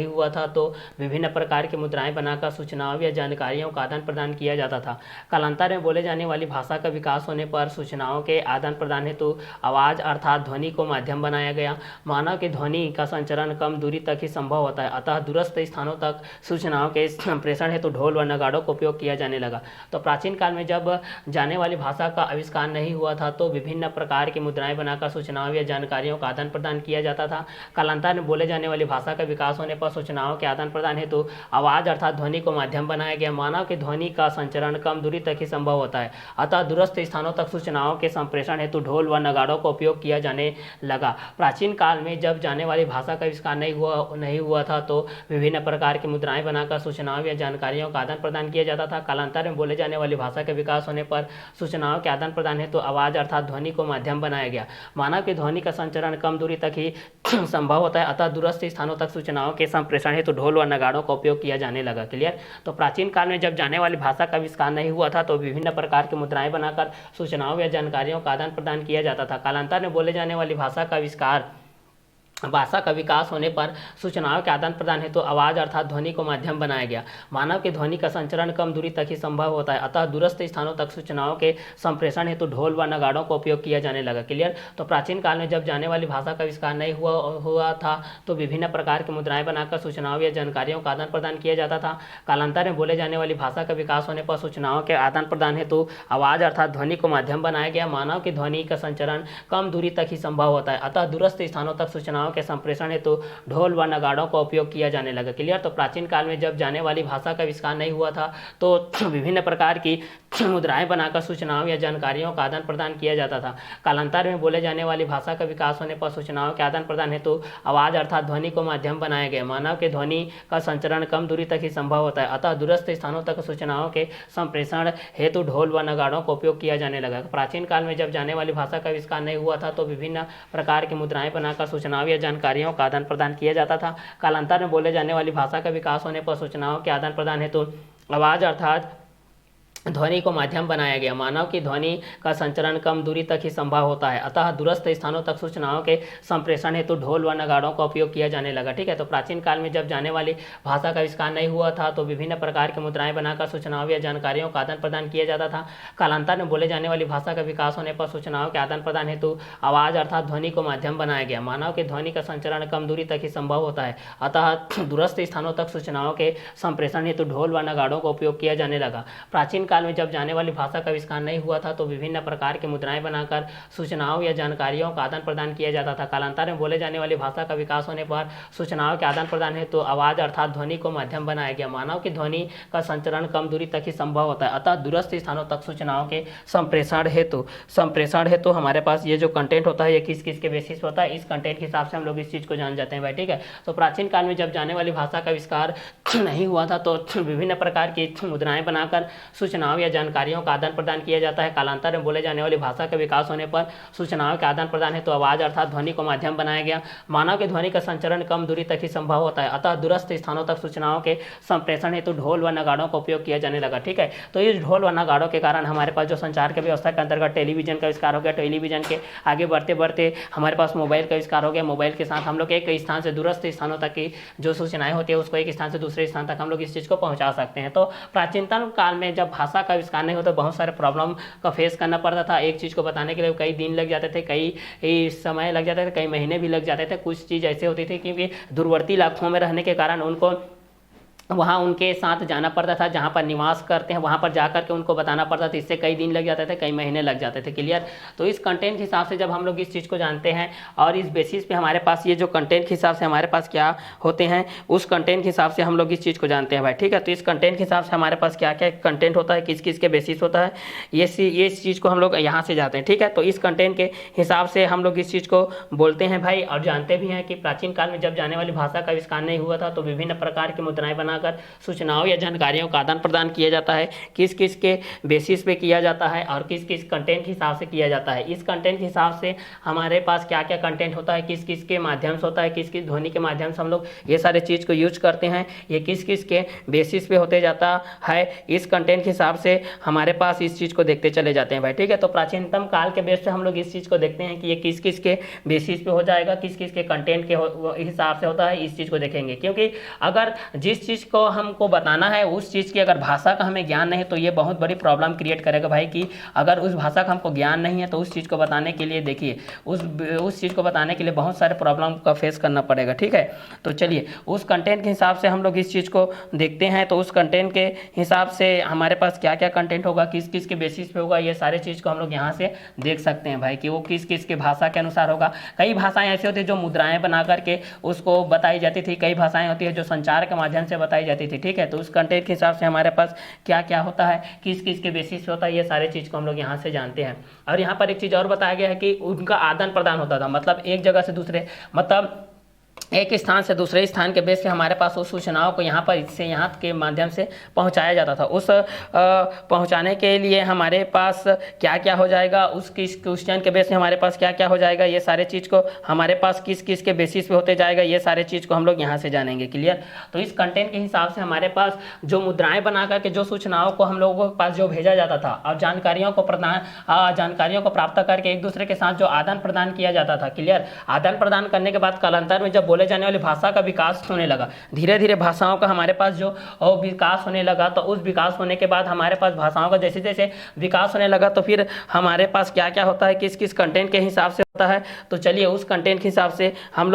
हुआ था तो विभिन्न प्रकार की मुद्राएं बनाकर सूचनाओं या जानकारियों का आदान प्रदान किया जाता था। कालांतर में बोले जाने वाली भाषा का विकास होने पर सूचनाओं के आदान प्रदान हेतु आवाज़ अर्थात ध्वनि को माध्यम बनाया गया। मानव की ध्वनि का संचरण कम दूरी तक ही संभव होता है, अतः दूरस्थ स्थानों तक सूचनाओं के संप्रेषण हेतु ढोल व नगाड़ों का उपयोग किया जाने लगा। तो प्राचीन काल में जब जाने वाली भाषा का आविष्कार नहीं हुआ था तो विभिन्न प्रकार की मुद्राएं बनाकर सूचनाओं या जानकारियों का आदान प्रदान किया जाता था। कालांतर में बोले जाने वाली भाषा का विकास होने पर सूचनाओं के आदान प्रदान हेतु आवाज़ अर्थात ध्वनि को माध्यम बनाया गया। मानव की ध्वनि का संचरण कम दूरी तक ही संभव होता है, अतः दूरस्थ स्थानों तक सूचनाओं के संप्रेषण हेतु ढोल व नगाड़ों का उपयोग किया जाने लगा। प्राचीन काल में जब जाने वाली भाषा का आविष्कार नहीं हुआ था तो विभिन्न प्रकार की मुद्राएं बनाकर सूचनाओं या जानकारियों का आदान प्रदान किया जाता था। कालांतर में बोले जाने वाली भाषा के विकास होने पर सूचनाओं के आदान प्रदान हेतु आवाज़ अर्थात ध्वनि को माध्यम बनाया गया। मानव की ध्वनि का संचरण कम दूरी तक ही संभव होता है, अतः दूरस्थ स्थानों तक सूचनाओं के संप्रेषण हेतु ढोल व नगाड़ों का उपयोग किया जाने लगा। क्लियर। तो प्राचीन काल में जब जाने वाली भाषा का आविष्कार नहीं हुआ था तो विभिन्न प्रकार की मुद्राएं बनाकर सूचनाओं या जानकारियों का आदान प्रदान किया जाता था। कालांतर में बोले जाने वाली भाषा का विकास होने पर सूचनाओं के आदान प्रदान हेतु आवाज़ अर्थात ध्वनि को माध्यम बनाया गया। मानव की ध्वनि का संचरण कम दूरी तक ही संभव होता है, अतः दूरस्थ स्थानों तक सूचनाओं के संप्रेषण हेतु ढोल व नगाड़ों का उपयोग किया जाने लगा। क्लियर। तो प्राचीन काल में जब जाने वाली भाषा का आविष्कार नहीं हुआ था तो विभिन्न प्रकार की मुद्राएं बनाकर सूचनाओं या जानकारियों का आदान प्रदान किया जाता था। कालांतर में बोले जाने वाली भाषा का विकास होने पर सूचनाओं के आदान प्रदान हेतु आवाज़ अर्थात ध्वनि को माध्यम बनाया गया। मानव की ध्वनि का संचरण कम दूरी तक ही संभव होता है, अतः दूरस्थ स्थानों तक सूचनाओं के संप्रेषण हेतु ढोल व नगाड़ों का उपयोग किया जाने लगा। क्लियर। तो प्राचीन काल में जब जाने वाली भाषा का आविष्कार नहीं हुआ था तो विभिन्न प्रकार की मुद्राएं बनाकर सूचनाओं या जानकारियों का आदान प्रदान किया जाता था। कालांतर में बोले जाने वाली भाषा का विकास होने पर सूचनाओं के आदान प्रदान हेतु आवाज़ अर्थात ध्वनि को माध्यम बनाया गया। मानव के ध्वनि का संचरण कम दूरी तक ही संभव होता है, अतः दूरस्थ स्थानों तक सूचनाओं के संप्रेषण हेतु ढोल व नगाड़ों का उपयोग किया जाने लगा। प्राचीन काल में जब जाने वाली भाषा का आविष्कार नहीं हुआ था तो विभिन्न प्रकार की मुद्राएं बनाकर सूचनाओं या जानकारियों का आदान प्रदान किया जाता था। कालांतर में बोले जाने वाली भाषा का विकास होने पर सूचनाओं के आदान प्रदान हेतु आवाज़ अर्थात ध्वनि को माध्यम बनाया गया। मानव की ध्वनि का संचरण कम दूरी तक ही संभव होता है, अतः दूरस्थ स्थानों तक सूचनाओं के संप्रेषण हेतु ढोल व नगाड़ों का उपयोग किया जाने लगा। ठीक है। तो प्राचीन काल में जब जाने वाली भाषा का आविष्कार नहीं हुआ था तो विभिन्न प्रकार की मुद्राएं बनाकर सूचनाओं या जानकारियों का आदान प्रदान किया जाता था। कालांतर में बोले जाने वाली भाषा का विकास होने पर सूचनाओं के आदान प्रदान हेतु आवाज़ अर्थात ध्वनि को माध्यम बनाया गया। मानव की ध्वनि का संचरण कम दूरी तक ही संभव होता है, अतः दूरस्थ स्थानों तक सूचनाओं के संप्रेषण हेतु ढोल व नगाड़ों का उपयोग किया जाने लगा। प्राचीन काल में जब जाने वाली भाषा का आविष्कार नहीं हुआ था तो विभिन्न प्रकार की मुद्राएं बनाकर सूचनाओं या जानकारियों का आदान प्रदान किया जाता था। कालांतर में बोले जाने वाली भाषा का विकास होने पर सूचनाओं के आदान प्रदान हेतु आवाज़ अर्थात ध्वनि को माध्यम बनाया गया। मानव की ध्वनि का संचरण कम दूरी तक ही संभव होता है, अतः दूरस्थ स्थानों तक सूचनाओं के संप्रेषण हेतु हमारे पास ये जो कंटेंट होता है ये किस किस के बेसिस होता है, इस कंटेंट के हिसाब से हम लोग इस चीज़ को जान जाते हैं भाई। ठीक है। तो प्राचीन काल में जब जाने वाली भाषा का आविष्कार नहीं हुआ था तो विभिन्न प्रकार की मुद्राएं बनाकर सूचना सूचनाओं या जानकारियों का आदान प्रदान किया जाता है। कालांतर में बोले जाने वाली भाषा का विकास होने पर सूचनाओं के आदान प्रदान है तो आवाज़ अर्थात ध्वनि को माध्यम बनाया गया। मानव के ध्वनि का संचरण कम दूरी तक ही संभव होता है, अतः दूरस्थ स्थानों तक सूचनाओं के संप्रेषण हेतु ढोल व नगाड़ों का उपयोग किया जाने लगा। ठीक है, तो इस ढोल व नगाड़ों के कारण हमारे पास जो संचार की व्यवस्था के अंतर्गत टेलीविजन का आविष्कार हो गया। टेलीविजन के आगे बढ़ते बढ़ते हमारे पास मोबाइल का आविष्कार हो गया। मोबाइल के साथ हम लोग एक स्थान से दूरस्थ स्थानों तक की जो सूचनाएं होती है उसको एक स्थान से दूसरे स्थान तक हम लोग इस चीज़ को पहुंचा सकते हैं। तो प्राचीनतम काल में जब भाषा का आविष्कार नहीं होता, बहुत सारे प्रॉब्लम का फेस करना पड़ता था। एक चीज़ को बताने के लिए कई दिन लग जाते थे, कई समय लग जाते थे, कई महीने भी लग जाते थे। कुछ चीज़ ऐसे होती थी क्योंकि दूरवर्ती इलाकों में रहने के कारण उनको वहाँ उनके साथ जाना पड़ता था, जहाँ पर निवास करते हैं वहाँ पर जाकर के उनको बताना पड़ता था। इससे कई दिन लग जाते थे, कई महीने लग जाते थे। क्लियर। तो इस कंटेंट के हिसाब से जब हम लोग इस चीज़ को जानते हैं और इस बेसिस पे हमारे पास ये जो कंटेंट के हिसाब से हमारे पास क्या होते हैं, उस कंटेंट के हिसाब से हम लोग इस चीज़ को जानते हैं भाई। ठीक है, तो इस कंटेंट के हिसाब से हमारे पास क्या क्या कंटेंट होता है, किस किस के बेसिस होता है, ये इस चीज़ को हम लोग यहाँ से जाते हैं। ठीक है, तो इस कंटेंट के हिसाब से हम लोग इस चीज़ को बोलते हैं भाई। और जानते भी हैं कि प्राचीन काल में जब जाने वाली भाषा का आविष्कार नहीं हुआ था तो विभिन्न प्रकार की मुद्राएं बनाकर सूचनाओं या जानकारियों का आदान प्रदान किया जाता है। किस किस के बेसिस पे किया जाता है और किस किस कंटेंट के हिसाब से किया जाता है। इस कंटेंट के हिसाब से हमारे पास क्या क्या कंटेंट होता है, किस किस के माध्यम से होता है, किस किस ध्वनि के माध्यम से हम लोग ये सारे चीज़ को यूज करते हैं, ये किस किस के बेसिस पे होते जाता है। इस कंटेंट के हिसाब से हमारे पास इस चीज़ को देखते चले जाते हैं भाई। ठीक है, तो प्राचीनतम काल के बेस पे हम लोग इस चीज़ को देखते हैं कि ये किस किस के बेसिस पे हो जाएगा, किस किस के कंटेंट के हिसाब से होता है, इस चीज़ को देखेंगे। क्योंकि अगर जिस चीज़ को हमको बताना है उस चीज़ की अगर भाषा का हमें ज्ञान नहीं है तो ये बहुत बड़ी प्रॉब्लम क्रिएट करेगा भाई। कि अगर उस भाषा का हमको ज्ञान नहीं है तो उस चीज़ को बताने के लिए देखिए उस चीज़ को बताने के लिए बहुत सारे प्रॉब्लम का फेस करना पड़ेगा। ठीक है, तो चलिए उस कंटेंट के हिसाब से हम लोग इस चीज़ को देखते हैं। तो उस कंटेंट के हिसाब से हमारे पास क्या क्या कंटेंट होगा, किस किस के बेसिस पे होगा, ये सारे चीज़ को हम लोग यहाँ से देख सकते हैं भाई कि वो किस किस के भाषा के अनुसार होगा। कई भाषाएं ऐसी होती है जो मुद्राएं बना करके उसको बताई जाती थी, कई भाषाएं होती है जो संचार के माध्यम से बताई जाती थी। ठीक है, तो उस कंटेंट के हिसाब से हमारे पास क्या क्या होता है, किस किस के बेसिस पे होता है, ये सारे चीज़ को हम लोग यहाँ से जानते हैं। और यहाँ पर एक चीज़ और बताया गया है कि उनका आदान प्रदान होता था, मतलब एक जगह से दूसरे, मतलब एक स्थान से दूसरे स्थान के बेस पे हमारे पास उस सूचनाओं को यहाँ पर इससे यहाँ के माध्यम से पहुँचाया जाता था। उस पहुँचाने के लिए हमारे पास क्या क्या हो जाएगा, उस किस क्वेश्चन के बेस पे हमारे पास क्या क्या हो जाएगा, ये सारे चीज़ को हमारे पास किस किस के बेसिस पे होते जाएगा, ये सारे चीज़ को हम लोग यहाँ से जानेंगे। क्लियर। तो इस कंटेंट के हिसाब से हमारे पास जो मुद्राएं बना करके जो सूचनाओं को हम लोगों के पास जो भेजा जाता था और जानकारियों को प्राप्त करके एक दूसरे के साथ जो आदान प्रदान किया जाता था। क्लियर। आदान प्रदान करने के बाद कालांतर में जब बोले जाने वाली भाषा का विकास होने लगा, धीरे धीरे भाषाओं का हमारे पास जो विकास होने लगा, तो उस विकास होने के बाद हमारे पास भाषाओं का जैसे जैसे विकास होने लगा तो फिर हमारे पास क्या क्या होता है, किस किस कंटेंट के हिसाब से होता है। तो चलिए उस कंटेंट के हिसाब से हम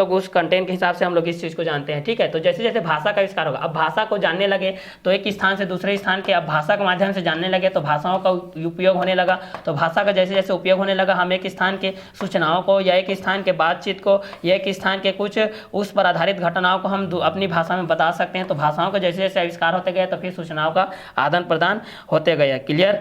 लोग इस चीज़ को जानते हैं। ठीक है, तो जैसे जैसे भाषा का आविष्कार होगा, अब भाषा को जानने लगे तो एक स्थान से दूसरे स्थान के अब भाषा के माध्यम से जानने लगे तो भाषाओं का उपयोग होने लगा। तो भाषा का जैसे जैसे उपयोग होने लगा हम एक स्थान के सूचनाओं को या एक स्थान के बातचीत को या एक स्थान के कुछ उस पर आधारित घटनाओं को हम अपनी भाषा में बता सकते हैं। तो भाषाओं का जैसे जैसे आविष्कार होते गए तो फिर सूचनाओं का आदान प्रदान होते गया। क्लियर।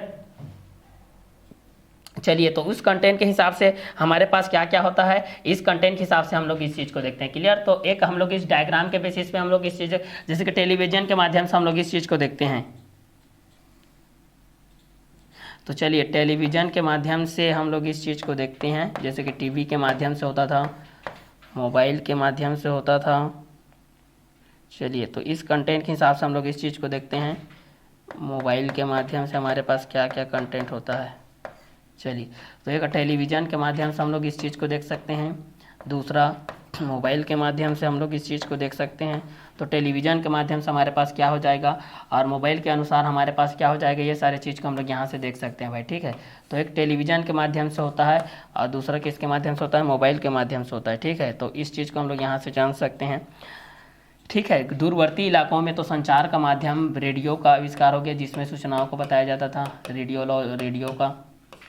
चलिए, तो उस कंटेंट के हिसाब से हमारे पास क्या क्या होता है, इस कंटेंट के हिसाब से हम लोग इस चीज़ को देखते हैं। क्लियर। तो एक हम लोग इस डायग्राम के बेसिस पे हम लोग इस चीज़, जैसे कि टेलीविजन के माध्यम से हम लोग इस चीज़ को देखते हैं। तो चलिए टेलीविज़न के माध्यम से हम लोग इस चीज़ को देखते हैं, जैसे कि टीवी के माध्यम से होता था, मोबाइल के माध्यम से होता था। चलिए, तो इस कंटेंट के हिसाब से हम लोग इस चीज़ को देखते हैं। मोबाइल के माध्यम से हमारे पास क्या क्या कंटेंट होता है। चलिए, तो एक टेलीविज़न के माध्यम से हम लोग इस चीज़ को देख सकते हैं, दूसरा मोबाइल के माध्यम से हम लोग इस चीज़ को देख सकते हैं। तो टेलीविज़न के माध्यम से हमारे पास क्या हो जाएगा और मोबाइल के अनुसार हमारे पास क्या हो जाएगा, ये सारे चीज़ को हम लोग यहाँ से देख सकते हैं भाई। ठीक है, तो एक टेलीविज़न के माध्यम से होता है और दूसरा किसके माध्यम से होता है, मोबाइल के माध्यम से होता है। ठीक है, तो इस चीज़ को हम लोग यहाँ से जान सकते हैं। ठीक है, दूरवर्ती इलाकों में तो संचार का माध्यम रेडियो का आविष्कार हो गया, जिसमें सूचनाओं को बताया जाता था, रेडियो का।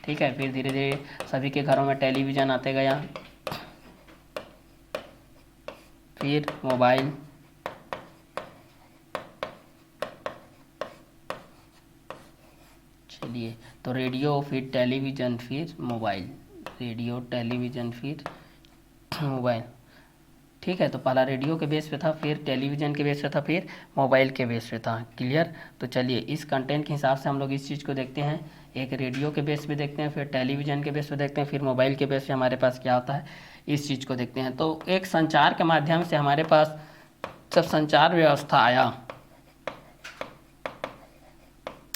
ठीक है, फिर धीरे धीरे सभी के घरों में टेलीविज़न आते गया, फिर मोबाइल, चलिए तो रेडियो, फिर टेलीविज़न, फिर मोबाइल, रेडियो, टेलीविज़न, फिर मोबाइल। ठीक है। तो पहला रेडियो के बेस पे था, फिर टेलीविज़न के बेस पे था, फिर मोबाइल के बेस पे था। क्लियर। तो चलिए इस कंटेंट के हिसाब से हम लोग इस चीज़ को देखते हैं। एक रेडियो के बेस पे देखते हैं, फिर टेलीविज़न के बेस पे देखते हैं, फिर मोबाइल के बेस पे हमारे पास क्या होता है इस चीज़ को देखते हैं। तो एक संचार के माध्यम से हमारे पास जब संचार व्यवस्था आया,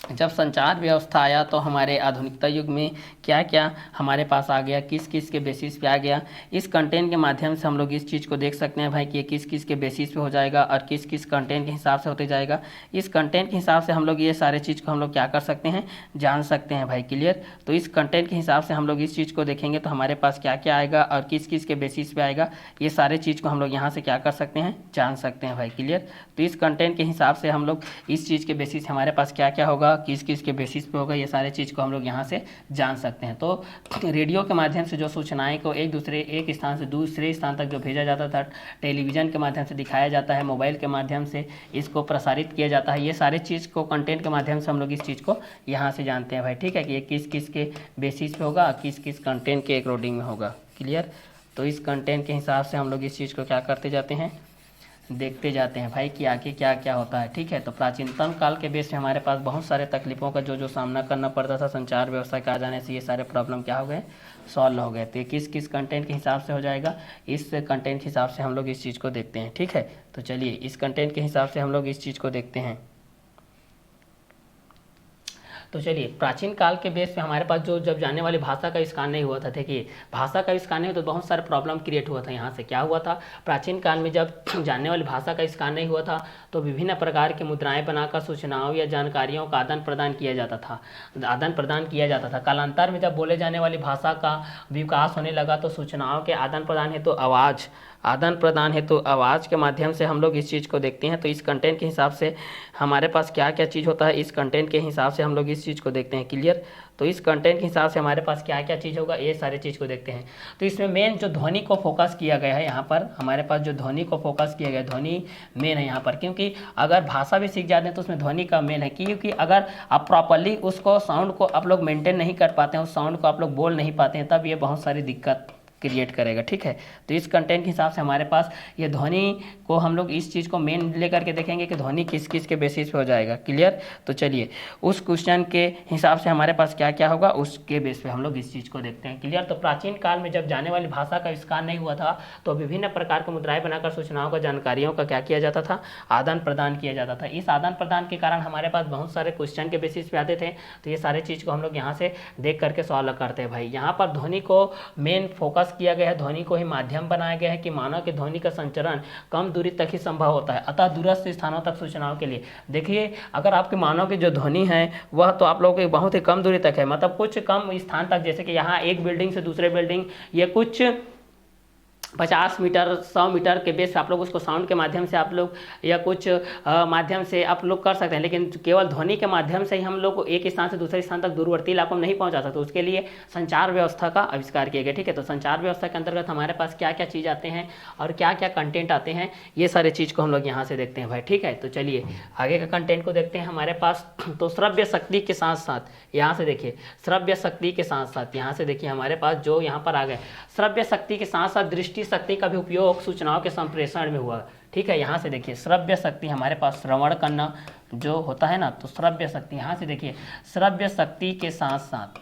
जब संचार व्यवस्था आया तो हमारे आधुनिकता युग में क्या क्या हमारे पास आ गया, किस किस के बेसिस पे आ गया, इस कंटेंट के माध्यम से हम लोग इस चीज़ को देख सकते हैं भाई कि ये किस किस के बेसिस पे हो जाएगा और किस किस कंटेंट के हिसाब से होते जाएगा। इस कंटेंट के हिसाब से हम लोग ये सारे चीज़ को हम लोग क्या कर सकते हैं, जान सकते हैं भाई। क्लियर। तो इस कंटेंट के हिसाब से हम लोग इस चीज़ को देखेंगे तो हमारे पास क्या क्या आएगा और किस किस के बेसिस पे आएगा, ये सारे चीज़ को हम लोग यहाँ से क्या कर सकते हैं, जान सकते हैं भाई। क्लियर। तो इस कंटेंट के हिसाब से हम लोग इस चीज़ के बेसिस हमारे पास क्या क्या होगा, किस किस के बेसिस पे होगा, ये सारे चीज़ को हम लोग यहाँ से जान सकते हैं। तो रेडियो के माध्यम से जो सूचनाएं को एक स्थान से दूसरे स्थान तक जो भेजा जाता था, टेलीविज़न के माध्यम से दिखाया जाता है, मोबाइल के माध्यम से इसको प्रसारित किया जाता है, ये सारे चीज़ को कंटेंट के माध्यम से हम लोग इस चीज़ को यहाँ से जानते हैं भाई। ठीक है कि ये किस किस के बेसिस पे होगा, किस किस कंटेंट के अकॉर्डिंग में होगा। क्लियर। तो इस कंटेंट के हिसाब से हम लोग इस चीज़ को क्या करते जाते हैं, देखते जाते हैं भाई कि आगे क्या क्या होता है। ठीक है। तो प्राचीनतम काल के बेस में हमारे पास बहुत सारे तकलीफ़ों का जो सामना करना पड़ता था, संचार व्यवस्था के आ जाने से ये सारे प्रॉब्लम क्या हो गए, सॉल्व हो गए। तो ये किस किस कंटेंट के हिसाब से हो जाएगा, इस कंटेंट के हिसाब से हम लोग इस चीज़ को देखते हैं। ठीक है। तो चलिए इस कंटेंट के हिसाब से हम लोग इस चीज़ को देखते हैं। तो चलिए प्राचीन काल के बेस पे हमारे पास जो जब जानने वाली भाषा का आविष्कार नहीं हुआ था, देखिए भाषा का आविष्कार नहीं हुआ तो बहुत सारे प्रॉब्लम क्रिएट हुआ था। यहाँ से क्या हुआ था, प्राचीन काल में जब जानने वाली भाषा का आविष्कार नहीं हुआ था तो विभिन्न प्रकार की मुद्राएं बनाकर सूचनाओं या जानकारियों का आदान प्रदान किया जाता था। कालांतर में जब बोले जाने वाली भाषा का विकास होने लगा तो सूचनाओं के आदान प्रदान हेतु आवाज़ के माध्यम से हम लोग इस चीज़ को देखते हैं। तो इस कंटेंट के हिसाब से हमारे पास क्या क्या चीज़ होता है, इस कंटेंट के हिसाब से हम लोग इस चीज़ को देखते हैं। क्लियर। तो इस कंटेंट के हिसाब से हमारे पास क्या क्या चीज़ होगा, ये सारे चीज़ को देखते हैं। तो इसमें मेन जो ध्वनि को फोकस किया गया है, यहाँ पर हमारे पास जो ध्वनि को फोकस किया गया है, ध्वनि मेन है यहाँ पर, क्योंकि अगर भाषा भी सीख जाते हैं तो उसमें ध्वनि का मेन है। क्योंकि अगर आप प्रॉपरली उसको साउंड को आप लोग मेंटेन नहीं कर पाते हैं, उस साउंड को आप लोग बोल नहीं पाते हैं, तब ये बहुत सारी दिक्कत क्रिएट करेगा। ठीक है। तो इस कंटेंट के हिसाब से हमारे पास ये ध्वनि को हम लोग इस चीज़ को मेन लेकर के देखेंगे कि ध्वनि किस किस के बेसिस पे हो जाएगा। क्लियर। तो चलिए उस क्वेश्चन के हिसाब से हमारे पास क्या क्या होगा उसके बेस पे हम लोग इस चीज़ को देखते हैं। क्लियर। तो प्राचीन काल में जब जाने वाली भाषा का आविष्कार नहीं हुआ था तो विभिन्न प्रकार की मुद्राएं बनाकर सूचनाओं का, जानकारियों का क्या किया जाता था, आदान प्रदान किया जाता था। इस आदान प्रदान के कारण हमारे पास बहुत सारे क्वेश्चन के बेसिस पे आते थे। तो ये सारे चीज़ को हम लोग यहाँ से देख करके सॉल्व करते हैं भाई। यहाँ पर ध्वनि को मेन फोकस किया गया है, ध्वनि को ही माध्यम बनाया गया है कि मानव के ध्वनि का संचरण कम दूरी तक ही संभव होता है, अतः दूरस्थ स्थानों तक सूचनाओं के लिए। देखिए अगर आपके मानव की जो ध्वनि है वह तो आप लोगों के बहुत ही कम दूरी तक है, मतलब कुछ कम स्थान तक, जैसे कि यहाँ एक बिल्डिंग से दूसरे बिल्डिंग ये कुछ 50 मीटर 100 मीटर के बेस आप लोग उसको साउंड के माध्यम से आप लोग या कुछ माध्यम से आप लोग कर सकते हैं, लेकिन केवल ध्वनि के माध्यम से ही हम लोग एक स्थान से दूसरे स्थान तक दूरवर्ती इलाकों में नहीं पहुंचा सकते। उसके लिए संचार व्यवस्था का आविष्कार किया गया। ठीक है। तो संचार व्यवस्था के अंतर्गत हमारे पास क्या क्या चीज़ आते हैं और क्या क्या कंटेंट आते हैं, ये सारे चीज़ को हम लोग यहाँ से देखते हैं भाई। ठीक है। तो चलिए आगे का कंटेंट को देखते हैं हमारे पास। तो श्रव्य शक्ति के साथ साथ यहाँ से देखिए, श्रव्य शक्ति के साथ साथ यहाँ से देखिए हमारे पास जो यहाँ पर आ गए, श्रव्य शक्ति के साथ साथ दृष्टि शक्ति का भी उपयोग सूचनाओं के संप्रेषण में हुआ। ठीक है। यहाँ से देखिए श्रव्य शक्ति हमारे पास श्रवण करना जो होता है ना, तो श्रव्य शक्ति यहाँ से देखिए श्रव्य शक्ति के साथ साथ,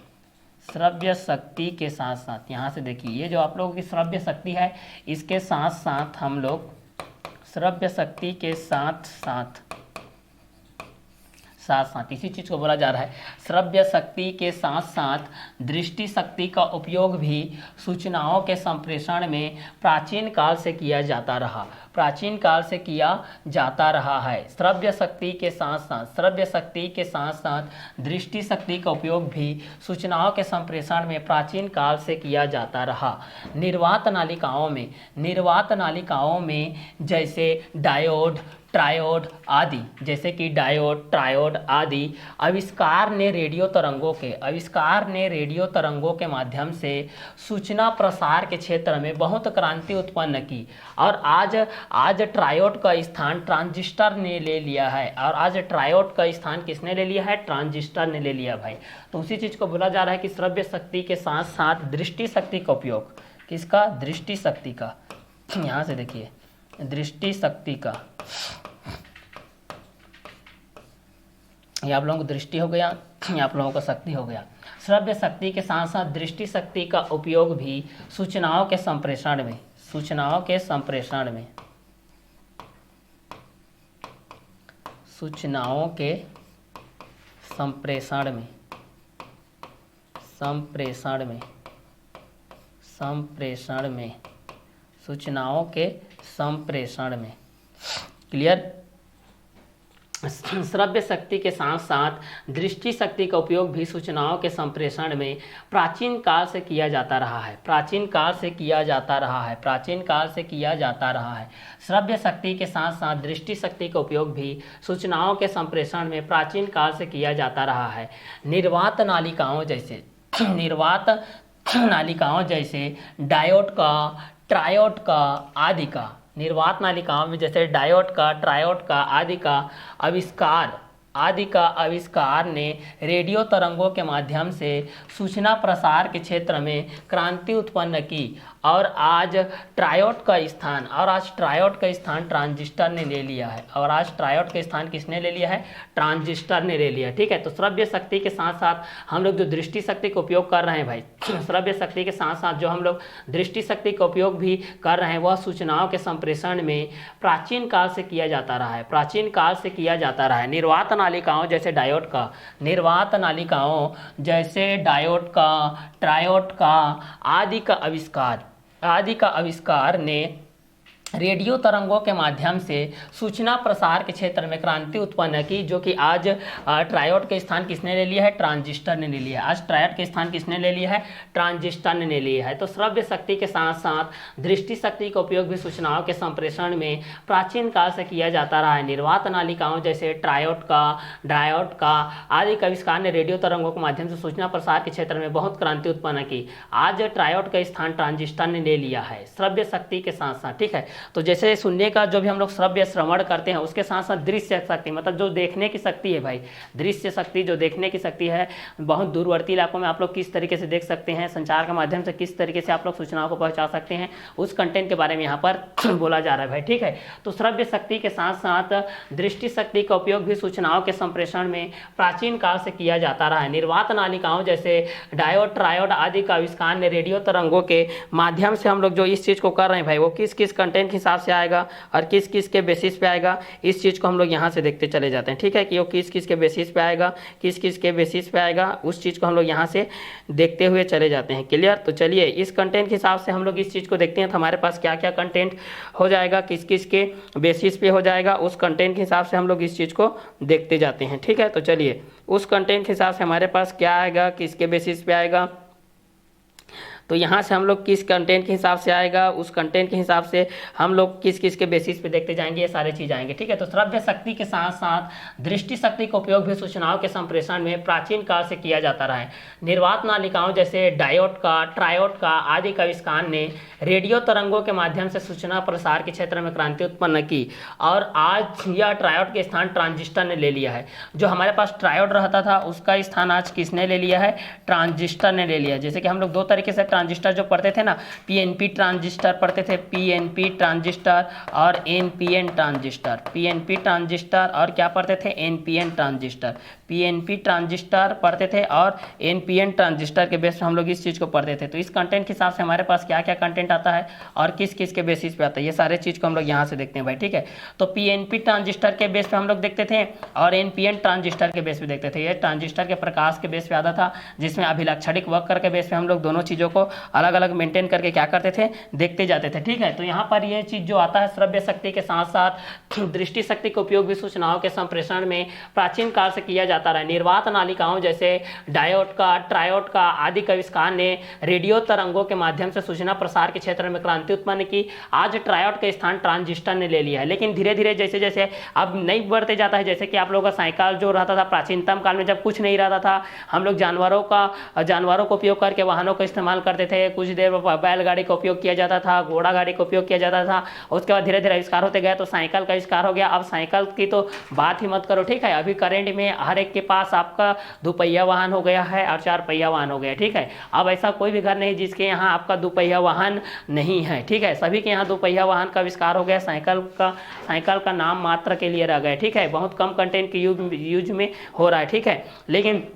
श्रव्य शक्ति के साथ साथ यहाँ से देखिए ये जो आप लोगों की श्रव्य शक्ति है इसके साथ साथ हम लोग श्रव्य शक्ति के साथ साथ इसी चीज़ को बोला जा रहा है। श्रव्य शक्ति के साथ साथ दृष्टि शक्ति का उपयोग भी सूचनाओं के संप्रेषण में प्राचीन काल से किया जाता रहा है। श्रव्य शक्ति के साथ साथ दृष्टि शक्ति का उपयोग भी सूचनाओं के संप्रेषण में प्राचीन काल से किया जाता रहा। निर्वात नालिकाओं में जैसे डायोड, ट्रायोड आदि, जैसे कि डायोड, ट्रायोड आदि आविष्कार ने रेडियो तरंगों के माध्यम से सूचना प्रसार के क्षेत्र में बहुत क्रांति उत्पन्न की। और आज ट्रायोड का स्थान ट्रांजिस्टर ने ले लिया है। किसने ले लिया है? ट्रांजिस्टर ने ले लिया भाई। तो उसी चीज़ को बोला जा रहा है कि श्रव्य शक्ति के साथ साथ दृष्टि शक्ति का उपयोग, किसका? दृष्टि शक्ति का। यहाँ से देखिए दृष्टि शक्ति का, ये आप लोगों को दृष्टि हो गया, ये आप लोगों को शक्ति हो गया। श्रव्य शक्ति के साथ साथ दृष्टि शक्ति का उपयोग भी सूचनाओं के संप्रेषण में, सूचनाओं के संप्रेषण में, सूचनाओं के संप्रेषण में, संप्रेषण में, संप्रेषण में, सूचनाओं के संप्रेषण में। क्लियर। श्रव्य शक्ति के साथ साथ दृष्टि शक्ति का उपयोग भी सूचनाओं के संप्रेषण में प्राचीन काल से किया जाता रहा है, प्राचीन काल से किया जाता रहा है, प्राचीन काल से किया जाता रहा है। श्रव्य शक्ति के साथ साथ दृष्टि शक्ति का उपयोग भी सूचनाओं के संप्रेषण में प्राचीन काल से किया जाता रहा है। निर्वात नालिकाओं जैसे, निर्वात नालिकाओं जैसे डायोड का, ट्रायोड का आदि का, निर्वात नालिकाओं में जैसे डायोड का, ट्रायोड का आदि का आविष्कार ने रेडियो तरंगों के माध्यम से सूचना प्रसार के क्षेत्र में क्रांति उत्पन्न की और आज ट्रायोड का स्थान ट्रांजिस्टर ने ले लिया है, और आज ट्रायोड का स्थान किसने ले लिया है? ट्रांजिस्टर ने ले लिया। ठीक है, तो श्रव्य शक्ति के साथ साथ हम लोग जो दृष्टि शक्ति का उपयोग कर रहे हैं भाई, श्रव्य शक्ति के साथ साथ जो हम लोग दृष्टि शक्ति का उपयोग भी कर रहे हैं वह सूचनाओं के संप्रेषण में प्राचीन काल से किया जाता रहा है, प्राचीन काल से किया जाता रहा है। निर्वात नालिकाओं जैसे डायोड का, निर्वात नालिकाओं जैसे डायोड का, ट्रायोड का आदि का आविष्कार ने रेडियो तरंगों के माध्यम से सूचना प्रसार के क्षेत्र में क्रांति उत्पन्न की, जो कि आज ट्रायोड के स्थान किसने ले लिया है? ट्रांजिस्टर ने ले लिया है। आज ट्रायोड के स्थान किसने ले लिया है? ट्रांजिस्टर ने ले लिया है। तो श्रव्य शक्ति के साथ साथ दृष्टि शक्ति का उपयोग भी सूचनाओं के संप्रेषण में प्राचीन काल से किया जाता रहा है। निर्वात नालिकाओं जैसे ट्रायोड का, डायोड का आदि का आविष्कार ने रेडियो तरंगों के माध्यम से सूचना प्रसार के क्षेत्र में बहुत क्रांति उत्पन्न की। आज ट्रायोड का स्थान ट्रांजिस्टर ने ले लिया है श्रव्य शक्ति के साथ साथ। ठीक है, तो जैसे सुनने का जो भी हम लोग श्रव्य श्रवण करते हैं उसके साथ साथ दृश्य शक्ति, मतलब जो देखने की शक्ति है भाई, दृश्य शक्ति जो देखने की शक्ति है, बहुत दूरवर्ती इलाकों में आप लोग किस तरीके से देख सकते हैं, संचार के माध्यम से किस तरीके से आप लोग सूचनाओं को पहुंचा सकते हैं, उस कंटेंट के बारे में यहाँ पर बोला जा रहा है भाई। ठीक है, तो श्रव्य शक्ति के साथ साथ दृष्टि शक्ति का उपयोग भी सूचनाओं के संप्रेषण में प्राचीन काल से किया जाता रहा है। निर्वात नालिकाओं जैसे डायोड, ट्रायोड आदि का आविष्कार ने रेडियो तरंगों के माध्यम से हम लोग जो इस चीज़ को कर रहे हैं भाई, वो किस किस कंटेंट के हिसाब से आएगा और किस किस के बेसिस पे आएगा, इस चीज़ को हम लोग यहाँ से देखते चले जाते हैं। ठीक है, कि वो किस किस के बेसिस पे आएगा, किस किस के बेसिस पे आएगा, उस चीज़ को हम लोग यहाँ से देखते हुए चले जाते हैं। क्लियर। तो चलिए इस कंटेंट के हिसाब से हम लोग इस चीज़ को देखते हैं तो हमारे पास क्या क्या कंटेंट हो जाएगा, किस किस के बेसिस पे हो जाएगा, उस कंटेंट के हिसाब से हम लोग इस चीज़ को देखते जाते हैं। ठीक है, तो चलिए उस कंटेंट के हिसाब से हमारे पास क्या आएगा, किसके बेसिस पे आएगा, तो यहाँ से हम लोग किस कंटेंट के हिसाब से आएगा, उस कंटेंट के हिसाब से हम लोग किस किस के बेसिस पे देखते जाएंगे, ये सारे चीज़ आएंगे। ठीक है, तो श्रव्य शक्ति के साथ साथ दृष्टि शक्ति का उपयोग भी सूचनाओं के संप्रेषण में प्राचीन काल से किया जाता रहा है। निर्वात नालिकाओं जैसे डायोड का, ट्रायोड का आदि का आविष्कार ने रेडियो तरंगों के माध्यम से सूचना प्रसार के क्षेत्र में क्रांति उत्पन्न की और आज यह ट्रायोड के स्थान ट्रांजिस्टर ने ले लिया है। जो हमारे पास ट्रायोड रहता था उसका स्थान आज किसने ले लिया है? ट्रांजिस्टर ने ले लिया। जैसे कि हम लोग दो तरीके से ट्रांजिस्टर जो पढ़ते थे ना, पीएनपी ट्रांजिस्टर पढ़ते थे, पीएनपी ट्रांजिस्टर और एनपीएन ट्रांजिस्टर, पीएनपी ट्रांजिस्टर और क्या पढ़ते थे? एनपीएन ट्रांजिस्टर, पीएनपी ट्रांजिस्टर पढ़ते थे और एनपीएन ट्रांजिस्टर के बेस पे हम लोग इस चीज़ को पढ़ते थे। तो इस कंटेंट के हिसाब से हमारे पास क्या क्या कंटेंट आता है और किस किस के बेसिस पे आता है, ये सारे चीज़ को हम लोग यहाँ से देखते हैं भाई। ठीक है, तो पीएनपी ट्रांजिस्टर के बेस पे हम लोग देखते थे और एनपीएन ट्रांजिस्टर के बेस पे देखते थे। ये ट्रांजिस्टर के प्रकाश के बेस पे आता था, जिसमें अभिलाक्षणिक वक्र के बेस पे हम लोग दोनों चीज़ों को अलग अलग मेंटेन करके क्या करते थे? देखते जाते थे। ठीक है, तो यहाँ पर ये चीज़ जो आता है श्रव्य शक्ति के साथ साथ दृष्टि शक्ति का उपयोग भी सूचनाओं के संप्रेषण में प्राचीन काल से किया जाता रहा है। निर्वात नालिकाओं जैसे डायोड का, ट्रायोड का आदि का आविष्कार ने रेडियो तरंगों के माध्यम से सूचना प्रसार के क्षेत्र में क्रांति उत्पन्न की। आज ट्रायोड का स्थान ट्रांजिस्टर ने ले लिया है। लेकिन धीरे धीरे जैसे जैसे अब नहीं बढ़ते जाता है, जैसे कि आप लोगों का साइकिल जो रहता था प्राचीनतम काल में, जब कुछ नहीं रहता था, हम लोग जानवरों का उपयोग करके वाहनों का इस्तेमाल करते करते थे, कुछ देर बैलगाड़ी का उपयोग किया जाता था, घोड़ा गाड़ी का उपयोग किया जाता था। उसके बाद धीरे धीरे आविष्कार होते गए तो साइकिल का आविष्कार हो गया। अब साइकिल की तो बात ही मत करो, ठीक है। अभी करेंट में हर एक के पास आपका दोपहिया वाहन हो गया है और चार पहिया वाहन हो गया, ठीक है। अब ऐसा कोई भी घर नहीं जिसके यहाँ आपका दोपहिया वाहन नहीं है, ठीक है। सभी के यहाँ दोपहिया वाहन का आविष्कार हो गया। साइकिल का नाम मात्र के लिए रह गए, ठीक है। बहुत कम कंटेंट के यूज में हो रहा है, ठीक है। लेकिन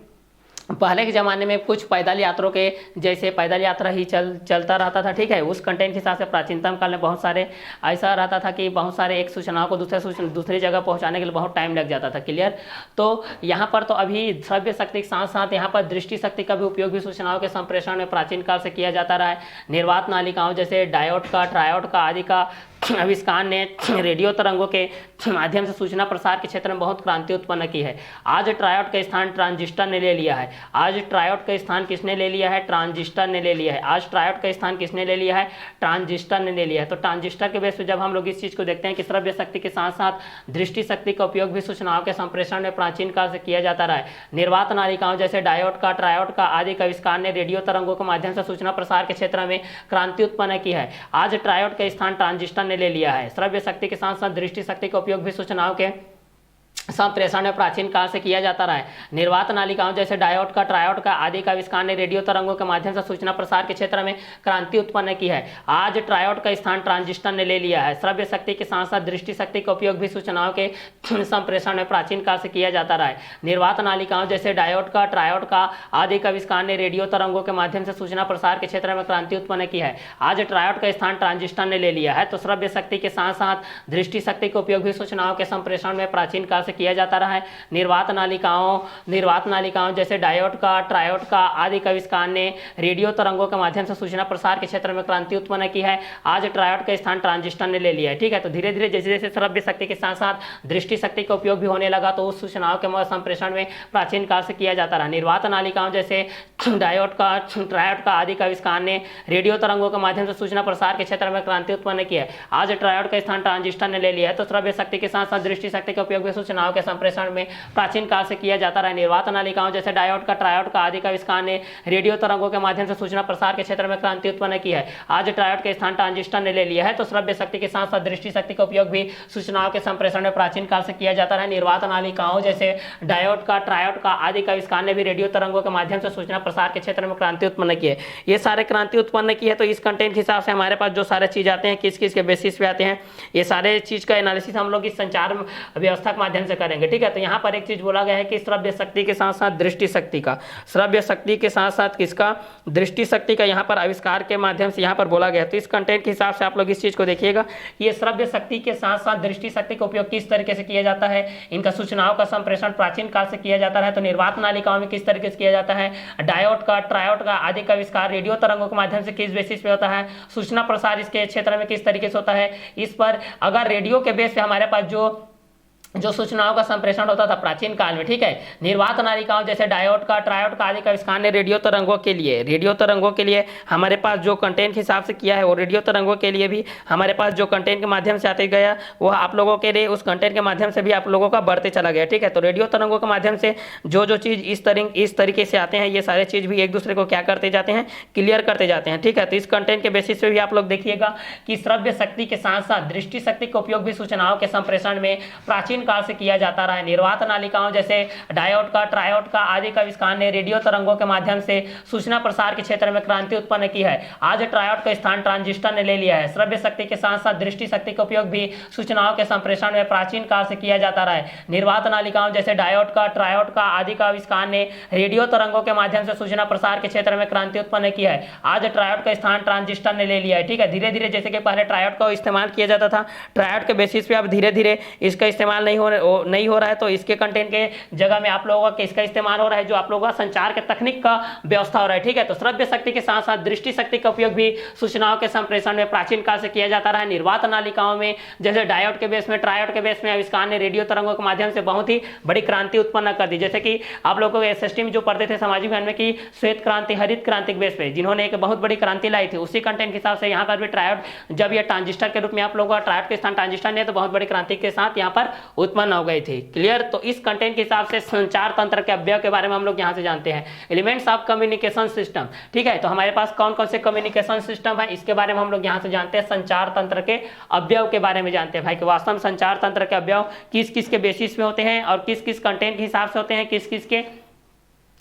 पहले के ज़माने में कुछ पैदल यात्रों के जैसे पैदल यात्रा ही चलता रहता था, ठीक है। उस कंटेंट के हिसाब से प्राचीनतम काल में बहुत सारे ऐसा रहता था कि बहुत सारे एक सूचनाओं को दूसरी जगह पहुंचाने के लिए बहुत टाइम लग जाता था, क्लियर। तो यहाँ पर तो अभी श्रव्य शक्ति के साथ साथ यहाँ पर दृष्टि शक्ति का भी उपयोग भी सूचनाओं के संप्रेषण में प्राचीन काल से किया जाता रहा है। निर्वात नालिकाओं जैसे डायोड का, ट्रायोड का आदि का आविष्कार ने रेडियो तरंगों के माध्यम से सूचना प्रसार के क्षेत्र में बहुत क्रांति उत्पन्न की है। आज ट्रायोड का स्थान ट्रांजिस्टर ने ले लिया है। आज ट्रायोड का स्थान किसने ले लिया है? ट्रांजिस्टर ने ले लिया है। आज ट्रायोड का स्थान किसने ले लिया है? ट्रांजिस्टर ने ले लिया है। तो ट्रांजिस्टर के बेस पर जब हम लोग इस चीज को देखते हैं कि श्रव्य शक्ति के साथ साथ दृष्टि शक्ति का उपयोग भी सूचनाओं के संप्रेषण में प्राचीन काल से किया जाता रहा है। निर्वात नालिकाओं जैसे डायोड का, ट्रायोड का आदि का आविष्कार ने रेडियो तरंगों के माध्यम से सूचना प्रसार के क्षेत्र में क्रांति उत्पन्न की है। आज ट्रायोड का स्थान ट्रांजिस्टर ने ले लिया है। श्रव्य शक्ति के साथ साथ दृष्टि शक्ति का उपयोग भी सूचनाओं के संप्रेषण में प्राचीन काल से किया जाता रहा है। निर्वात नालिकाओं जैसे डायोड का, ट्रायोड का आदि का आविष्कार ने रेडियो तरंगों के माध्यम से सूचना प्रसार के क्षेत्र में क्रांति उत्पन्न की है। आज ट्रायोड का स्थान ट्रांजिस्टर ने ले लिया है। श्रव्य शक्ति के साथ साथ दृष्टि शक्ति का उपयोग भी सूचनाओं के संप्रेषण में प्राचीन काल से किया जाता रहा है। निर्वात नालिकाओं जैसे डायोड का, ट्रायोड का आदि का आविष्कार ने रेडियो तरंगों के माध्यम से सूचना प्रसार के क्षेत्र में क्रांति उत्पन्न की है। आज ट्रायोड का स्थान ट्रांजिस्टर ने ले लिया है। तो श्रव्य शक्ति के साथ साथ दृष्टि शक्ति का उपयोग भी सूचनाओं के संप्रेषण में प्राचीन काल से किया जाता रहा है। निर्वात नालिकाओं जैसे डायोड का, ट्रायोड का आदि का आविष्कार ने रेडियो तरंगों के माध्यम से सूचना प्रसार के क्षेत्र में क्रांति उत्पन्न की है। आज ट्रायोड का स्थान ट्रांजिस्टर ने ले लिया है, ठीक है। तो धीरे धीरे जैसे जैसे श्रव्य शक्ति के साथ साथ दृष्टि शक्ति का उपयोग भी होने लगा तो उस सूचनाओं के संप्रेषण में प्राचीन काल से किया जाता रहा। निर्वात नालिकाओं जैसे डायोड का, ट्रायोड का आदि का आविष्कार ने रेडियो तरंगों के माध्यम से सूचना प्रसार के क्षेत्र में क्रांति उत्पन्न की है। आज ट्रायोड का स्थान ट्रांजिस्टर ने ले लिया है। तो श्रव्य शक्ति के साथ साथ दृष्टि शक्ति का उपयोग भी सूचनाओं के संप्रेषण में प्राचीन काल से किया जाता रहा है। निर्वात नालिकाओं जैसे डायोड का, ट्रायोड का आदि का आविष्कार ने रेडियो तरंगों के माध्यम से सूचना प्रसार के क्षेत्र में क्रांति उत्पन्न की है। आज ट्रायोड का स्थान ट्रांजिस्टर ने ले लिया है। तो श्रव्य शक्ति के साथ साथ दृष्टि शक्ति का उपयोग भी सूचनाओं के संप्रेषण में प्राचीन काल से किया जाता रहा है। निर्वात नालिकाओं जैसे डायोड का, ट्रायोड का आदि का आविष्कार ने भी रेडियो तरंगों के माध्यम से सूचना प्रसार के क्षेत्र में क्रांति उत्पन्न की है। ये सारे क्रांति उत्पन्न की है। तो इस कंटेंट के हिसाब से हमारे पास जो सारे चीज आते हैं किस किस के बेसिस पे आते हैं, ये सारे चीज का एनालिसिस हम लोग इस संचार व्यवस्था के माध्यम से करेंगे, ठीक है। तो यहाँ पर एक चीज बोला गया है कि श्रव्य शक्ति के साथ साथ दृष्टि शक्ति का, श्रव्य शक्ति के साथ साथ किसका? दृष्टि शक्ति का यहाँ पर आविष्कार के माध्यम से यहाँ पर बोला गया है। तो इस कंटेंट के हिसाब से आप लोग इस चीज को देखिएगा कि ये श्रव्य शक्ति के साथ साथ दृष्टि शक्ति का उपयोग किस तरीके से किया जाता है, इनका सूचनाओं का संप्रेषण प्राचीन काल से किया जाता है। तो निर्वात नालिकाओं में किस तरीके से किया जाता है, डायोड का, ट्रायोड का आदि का आविष्कार रेडियो तरंगों के माध्यम से किस बेसिस पे होता है, सूचना प्रसार इसके क्षेत्र में किस तरीके से होता है। इस पर अगर रेडियो के बेस पे हमारे पास जो सूचनाओं का संप्रेषण होता था प्राचीन काल में, ठीक है। निर्वात नालिकाओं जैसे डायोड का, ट्रायोड का आदि का आविष्कार ने रेडियो तरंगों के लिए हमारे पास जो कंटेंट के हिसाब से किया है, वो रेडियो तरंगों के लिए भी हमारे पास जो कंटेंट के माध्यम से आते गया वो आप लोगों के लिए उस कंटेंट के माध्यम से भी आप लोगों का बढ़ते चला गया, ठीक है। तो रेडियो तरंगों के माध्यम से जो चीज़ इस तरीके से आते हैं, ये सारे चीज़ भी एक दूसरे को क्या करते जाते हैं, क्लियर करते जाते हैं, ठीक है। तो इस कंटेंट के बेसिस पे भी आप लोग देखिएगा कि श्रव्य शक्ति के साथ साथ दृष्टि शक्ति का उपयोग भी सूचनाओं के संप्रेषण में प्राचीन काल से किया जाता रहा है। निर्वात नालिकाओं जैसे डायोड का, ट्रायोड का आदि का आविष्कार ने रेडियो तरंगों के माध्यम से सूचना प्रसार के क्षेत्र में क्रांति उत्पन्न की है। आज ट्रायोड का स्थान ट्रांजिस्टर ने ले लिया है। श्रव्य शक्ति के साथ साथ दृष्टि शक्ति का उपयोग भी सूचनाओं के संप्रेषण में प्राचीन काल से किया जाता रहा है। निर्वात नालिकाओं जैसे डायोड का, ट्रायोड का आदि का आविष्कार ने रेडियो तरंगों के माध्यम से सूचना प्रसार के क्षेत्र में क्रांति उत्पन्न की है। आज ट्रायोड का स्थान ट्रांजिस्टर ने ले लिया है, ठीक है। धीरे धीरे जैसे कि पहले ट्रायोड का इस्तेमाल किया जाता था, ट्रायोड के बेसिस पे अब धीरे धीरे इसका इस्तेमाल नहीं हो रहा है। तो इसके कंटेंट के जगह में आप लोगों का इसका इस्तेमाल हो रहा है, जो आप लोगों का संचार के तकनीक का व्यवस्था हो रहा है, ठीक है। तो श्रव्य शक्ति के साथ साथ दृष्टि शक्ति का उपयोग भी सूचनाओं के संप्रेषण में प्राचीन काल से किया जाता रहा है। निर्वात नालिकाओं में जैसे डायोड के बेस में, ट्रायोड के बेस में आविष्कार ने रेडियो तरंगों के माध्यम से बहुत ही बड़ी क्रांति उत्पन्न कर दी। जैसे कि आप लोगों को एसएसटी में जो पढ़ते थे सामाजिक विज्ञान में कि श्वेत क्रांति, हरित क्रांति के बेस पे जिन्होंने एक बहुत बड़ी क्रांति लाई थी, उसी कंटेंट के हिसाब से यहाँ पर भी ट्रायोड जब यह ट्रांजिस्टर के रूप में आप लोगों का ट्रायोड के स्थान ट्रांजिस्टर ने तो बहुत बड़ी क्रांति के साथ यहाँ पर उत्पन्न हो गई थी। क्लियर। तो इस कंटेंट के हिसाब से संचार तंत्र के अवयव के बारे में हम लोग यहाँ से जानते हैं, एलिमेंट्स ऑफ कम्युनिकेशन सिस्टम। ठीक है, तो हमारे पास कौन कौन से कम्युनिकेशन सिस्टम है इसके बारे में हम लोग यहाँ से जानते हैं, संचार तंत्र के अवयव के बारे में जानते हैं भाई कि वास्तव में संचार तंत्र के अवयव किस किस के बेसिस पे होते हैं और किस किस कंटेंट के हिसाब से होते हैं, किस किस के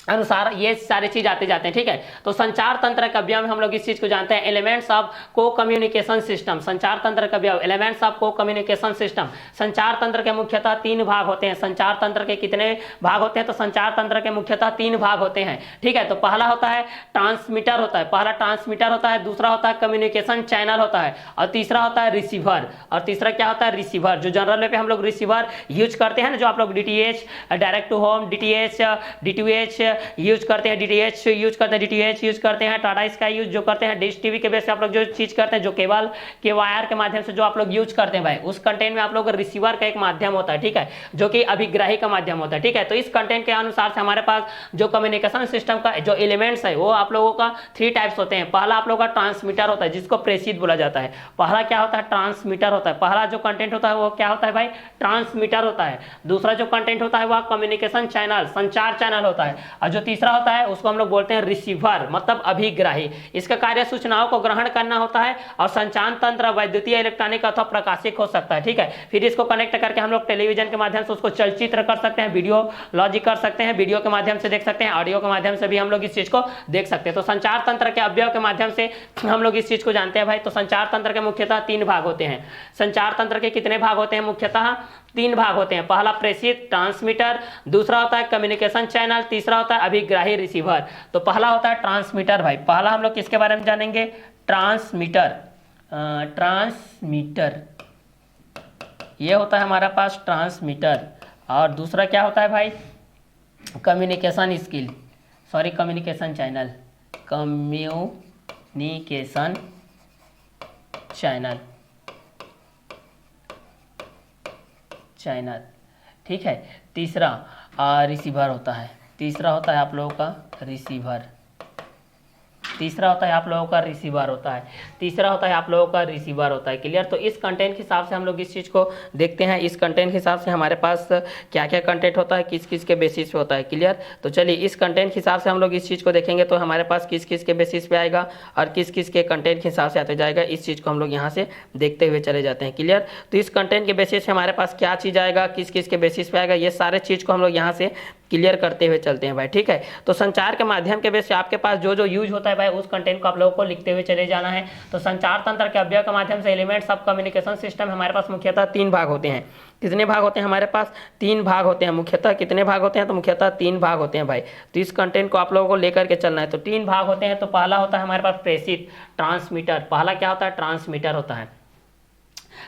अनुसार ये सारे चीज आते जाते हैं। ठीक है, तो संचार तंत्र का अवयव में हम लोग इस चीज को जानते हैं, एलिमेंट्स ऑफ को कम्युनिकेशन सिस्टम। संचार तंत्र का अवयव एलिमेंट्स ऑफ को कम्युनिकेशन सिस्टम। संचार तंत्र के मुख्यतः 3 भाग होते हैं। संचार तंत्र के कितने भाग होते हैं, तो संचार तंत्र के मुख्यतः 3 भाग होते हैं। ठीक है, तो पहला होता है ट्रांसमीटर होता है, पहला ट्रांसमीटर होता है, दूसरा होता है कम्युनिकेशन चैनल होता है और तीसरा होता है रिसीवर। और तीसरा क्या होता है, रिसीवर, जो जनरल पे हम लोग रिसीवर यूज करते हैं ना, जो आप लोग DTH direct to home, DTH DTH use करते हैं, डीटीएच यूज करते हैं, डीटीएच यूज करते हैं, टाटा स्काई यूज जो करते हैं, डिश टीवी के बेस पे आप लोग जो चीज करते हैं, जो केबल के वायर के माध्यम से जो आप लोग यूज करते हैं भाई, उस कंटेंट में आप लोग रिसीवर का एक माध्यम होता है। ठीक है, जो कि अभिग्राही का माध्यम होता है। ठीक है, तो इस कंटेंट के अनुसार से हमारे पास जो कम्युनिकेशन सिस्टम का जो एलिमेंट्स है वो आप लोगों का 3 टाइप्स होते हैं। पहला आप लोगों का ट्रांसमीटर होता है जिसको प्रेषित बोला जाता है। पहला क्या होता है, ट्रांसमीटर होता है, पहला जो कंटेंट होता है वो क्या होता है भाई, ट्रांसमीटर होता है। दूसरा जो कंटेंट होता है वह कम्युनिकेशन चैनल, संचार चैनल होता है। और जो तीसरा होता है उसको हम लोग बोलते हैं रिसीवर, मतलब अभिग्राही। इसका कार्य सूचनाओं को ग्रहण करना होता है और संचार तंत्र वैद्युतीय, इलेक्ट्रॉनिक अथवा प्रकाशिक हो सकता है। ठीक है, फिर इसको कनेक्ट करके हम लोग टेलीविजन के माध्यम से उसको चलचित्र कर सकते हैं, वीडियो लॉजिक कर सकते हैं, वीडियो के माध्यम से देख सकते हैं, ऑडियो के माध्यम से भी हम लोग इस चीज को देख सकते हैं। तो संचार तंत्र के अवयव के माध्यम से हम लोग इस चीज को जानते हैं भाई। तो संचार तंत्र के मुख्यतः 3 भाग होते हैं। संचार तंत्र के कितने भाग होते हैं, मुख्यतः 3 भाग होते हैं। पहला प्रेषित ट्रांसमीटर, दूसरा होता है कम्युनिकेशन चैनल, तीसरा होता है अभिग्राही रिसीवर। तो पहला होता है ट्रांसमीटर भाई। पहला हम लोग किसके बारे में जानेंगे, ट्रांसमीटर। ट्रांसमीटर ये होता है हमारा पास ट्रांसमीटर। और दूसरा क्या होता है भाई, communication skill, sorry communication channel, communication channel, channel. ठीक है, तीसरा रिसीवर होता है। तीसरा होता है आप लोगों का रिसीवर, तीसरा होता है आप लोगों का रिसीवर होता है, तीसरा होता है आप लोगों का रिसीवर होता है। क्लियर। तो इस कंटेंट के हिसाब से हम लोग इस चीज़ को देखते हैं, इस कंटेंट के हिसाब से हमारे पास क्या क्या कंटेंट होता है, किस किस के बेसिस पे होता है। क्लियर। तो चलिए इस कंटेंट के हिसाब से हम लोग इस चीज़ को देखेंगे तो हमारे पास किस किस के बेसिस पे आएगा और किस किस के कंटेंट के हिसाब से आते जाएगा, इस चीज़ को हम लोग यहाँ से देखते हुए चले जाते हैं। क्लियर। तो इस कंटेंट के बेसिस पे हमारे पास क्या चीज़ आएगा, किस किस के बेसिस पे आएगा, ये सारे चीज़ को हम लोग यहाँ से क्लियर करते हुए चलते हैं भाई। ठीक है, तो संचार के माध्यम के बेस से आपके पास जो जो यूज होता है भाई उस कंटेंट को आप लोगों को लिखते हुए चले जाना है। तो संचार तंत्र के अवयव के माध्यम से एलिमेंट्स ऑफ कम्युनिकेशन सिस्टम हमारे पास मुख्यतः 3 भाग होते हैं। कितने भाग होते हैं हमारे पास, 3 भाग होते हैं। मुख्यतः कितने भाग होते हैं, तो मुख्यतः 3 भाग होते हैं भाई। तो इस कंटेंट को आप लोगों को लेकर के चलना है। तो 3 भाग होते हैं। तो पहला होता है हमारे पास प्रेषित ट्रांसमीटर। पहला क्या होता है, ट्रांसमीटर होता है।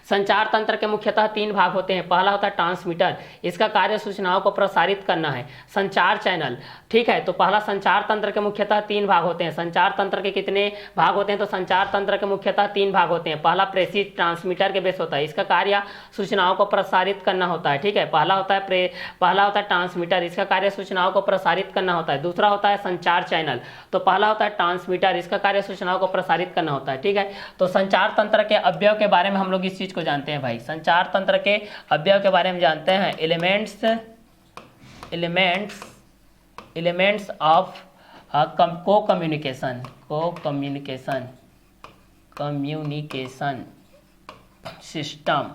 संचार तंत्र के मुख्यतः 3 भाग होते हैं। पहला होता है ट्रांसमीटर, इसका कार्य सूचनाओं को प्रसारित करना है। संचार चैनल, ठीक है, तो पहला संचार तंत्र के मुख्यतः 3 भाग होते हैं। संचार तंत्र के कितने भाग होते हैं, तो संचार तंत्र के मुख्यतः 3 भाग होते हैं। पहला प्रेषित ट्रांसमीटर के बेस होता है, इसका कार्य सूचनाओं को प्रसारित करना होता है। ठीक है, पहला होता है ट्रांसमीटर, इसका कार्य सूचनाओं को प्रसारित करना होता है। दूसरा होता है संचार चैनल, तो पहला होता है ट्रांसमीटर, इसका कार्य सूचनाओं को प्रसारित करना होता है। ठीक है, तो संचार तंत्र के अवयव के बारे में हम लोग इस चीज को जानते हैं भाई। संचार तंत्र के अवयव के बारे में जानते हैं, एलिमेंट्स ऑफ कम्युनिकेशन सिस्टम।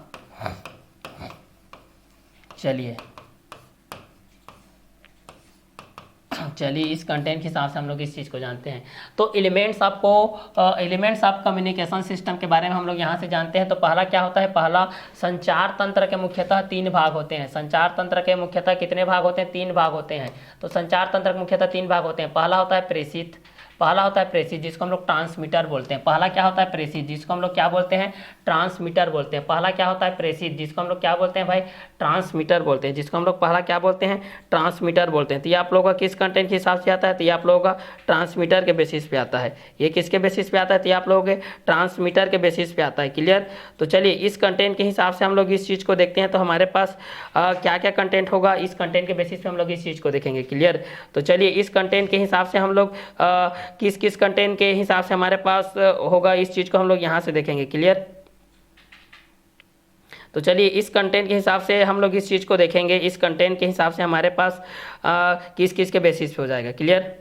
चलिए इस कंटेंट के हिसाब से हम लोग इस चीज़ को जानते हैं। तो एलिमेंट्स ऑफ कम्युनिकेशन सिस्टम के बारे में हम लोग यहाँ से जानते हैं। तो पहला क्या होता है, पहला संचार तंत्र के मुख्यतः 3 भाग होते हैं। संचार तंत्र के मुख्यतः कितने भाग होते हैं, 3 भाग होते हैं। तो संचार तंत्र के मुख्यतः 3 भाग होते हैं। पहला होता है प्रेषित, जिसको हम लोग ट्रांसमीटर बोलते हैं। पहला क्या होता है प्रेषित, जिसको हम लोग क्या बोलते हैं, ट्रांसमीटर बोलते हैं। पहला क्या होता है प्रेषित, जिसको हम लोग क्या बोलते हैं भाई, ट्रांसमीटर बोलते हैं, जिसको हम लोग पहला क्या बोलते हैं, ट्रांसमीटर बोलते हैं। तो ये आप लोगों का किस कंटेंट के हिसाब से आता है, तो ये आप लोगों का ट्रांसमीटर के बेसिस पे आता है। ये किसके बेसिस पे आता है, तो ये आप लोगों के ट्रांसमीटर के बेसिस पे आता है। क्लियर। तो चलिए इस कंटेंट के हिसाब से हम लोग इस चीज़ को देखते हैं। तो हमारे पास क्या क्या कंटेंट होगा, इस कंटेंट के बेसिस पे हम लोग इस चीज़ को देखेंगे। क्लियर। तो चलिए इस कंटेंट के हिसाब से हम लोग किस किस कंटेंट के हिसाब से हमारे पास होगा, इस चीज को हम लोग यहां से देखेंगे। क्लियर। तो चलिए इस कंटेंट के हिसाब से हम लोग इस चीज़ को देखेंगे। इस कंटेंट के हिसाब से हमारे पास किस किस के बेसिस पे हो जाएगा। क्लियर।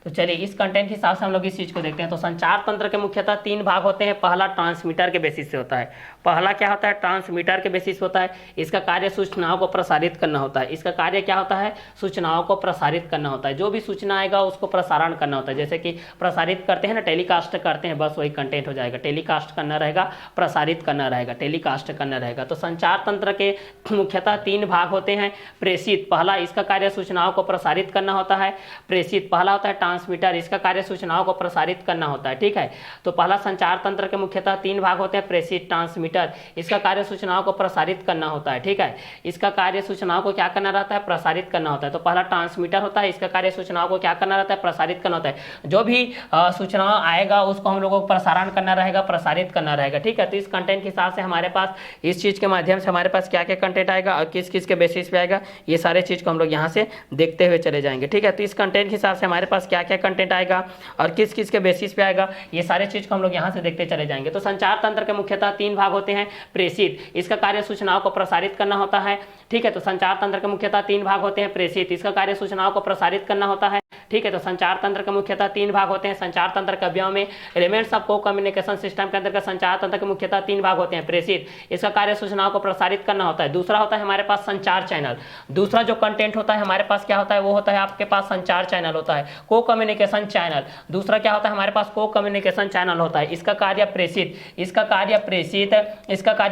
तो चलिए इस कंटेंट के हिसाब से हम लोग इस चीज़ को देखते हैं। तो संचार तंत्र के मुख्यतः 3 भाग होते हैं। पहला ट्रांसमीटर के बेसिस से होता है। पहला क्या होता है? ट्रांसमीटर के बेसिस होता है। इसका कार्य सूचनाओं को प्रसारित करना होता है। इसका कार्य क्या होता है? सूचनाओं को प्रसारित करना होता है। जो भी सूचना आएगा उसको प्रसारण करना होता है। जैसे कि प्रसारित करते हैं ना, टेलीकास्ट करते हैं, बस वही कंटेंट हो जाएगा। टेलीकास्ट करना रहेगा, प्रसारित करना रहेगा, टेलीकास्ट करना रहेगा। तो संचार तंत्र के मुख्यतः 3 भाग होते हैं। प्रेषित, पहला इसका कार्य सूचनाओं को प्रसारित करना होता है। प्रेषित पहला होता है। ट्रांसमीटर, इसका कार्य सूचनाओं को प्रसारित करना होता है। ठीक है। तो पहला संचार तंत्र के मुख्यतः 3 भाग होते हैं। प्रेषित, ट्रांसमीटर, इसका कार्य सूचनाओं को प्रसारित करना होता है। ठीक है। इसका कार्य सूचनाओं को क्या करना रहता है? प्रसारित करना होता है। तो पहला ट्रांसमीटर होता है। इसका कार्य सूचनाओं को क्या करना रहता है? प्रसारित करना होता है। जो भी सूचना आएगा उसको हम लोगों को प्रसारण करना रहेगा, प्रसारित करना रहेगा। ठीक है। तो इस कंटेंट के हिसाब से हमारे पास इस चीज के माध्यम से हमारे पास क्या क्या कंटेंट आएगा और किस किस के बेसिस पे आएगा, ये सारे चीज को हम लोग यहाँ से देखते हुए चले जाएंगे। ठीक है। तो इस कंटेंट के हिसाब से हमारे पास क्या क्या कंटेंट आएगा और किस किस के बेसिस पे आएगा, ये सारे चीज को हम लोग यहाँ से देखते चले जाएंगे। तो संचार तंत्र के मुख्यतः 3 भाग होते हैं। प्रेषित, इसका कार्य सूचनाओं को प्रसारित करना होता है। ठीक है। तो संचार तंत्र के मुख्यतः 3 भाग होते हैं। प्रेषित, इसका कार्य सूचनाओं को प्रसारित करना होता है। ठीक है। तो संचार तंत्र के मुख्यतः 3 भाग होते हैं। संचार तंत्र के अवयव में एलिमेंट्स ऑफ को कम्युनिकेशन सिस्टम के अंतर्गत संचार तंत्र के मुख्यतः 3 भाग होते हैं। प्रेषित, इसका कार्य सूचनाओं को प्रसारित करना होता है। दूसरा होता है हमारे पास संचार चैनल। दूसरा जो कंटेंट होता है हमारे पास क्या होता है? वो होता है आपके पास संचार चैनल होता है, को कम्युनिकेशन चैनल। दूसरा क्या होता है हमारे पास? को कम्युनिकेशन चैनल होता है। इसका कार्य प्रेषित, इसका कार्य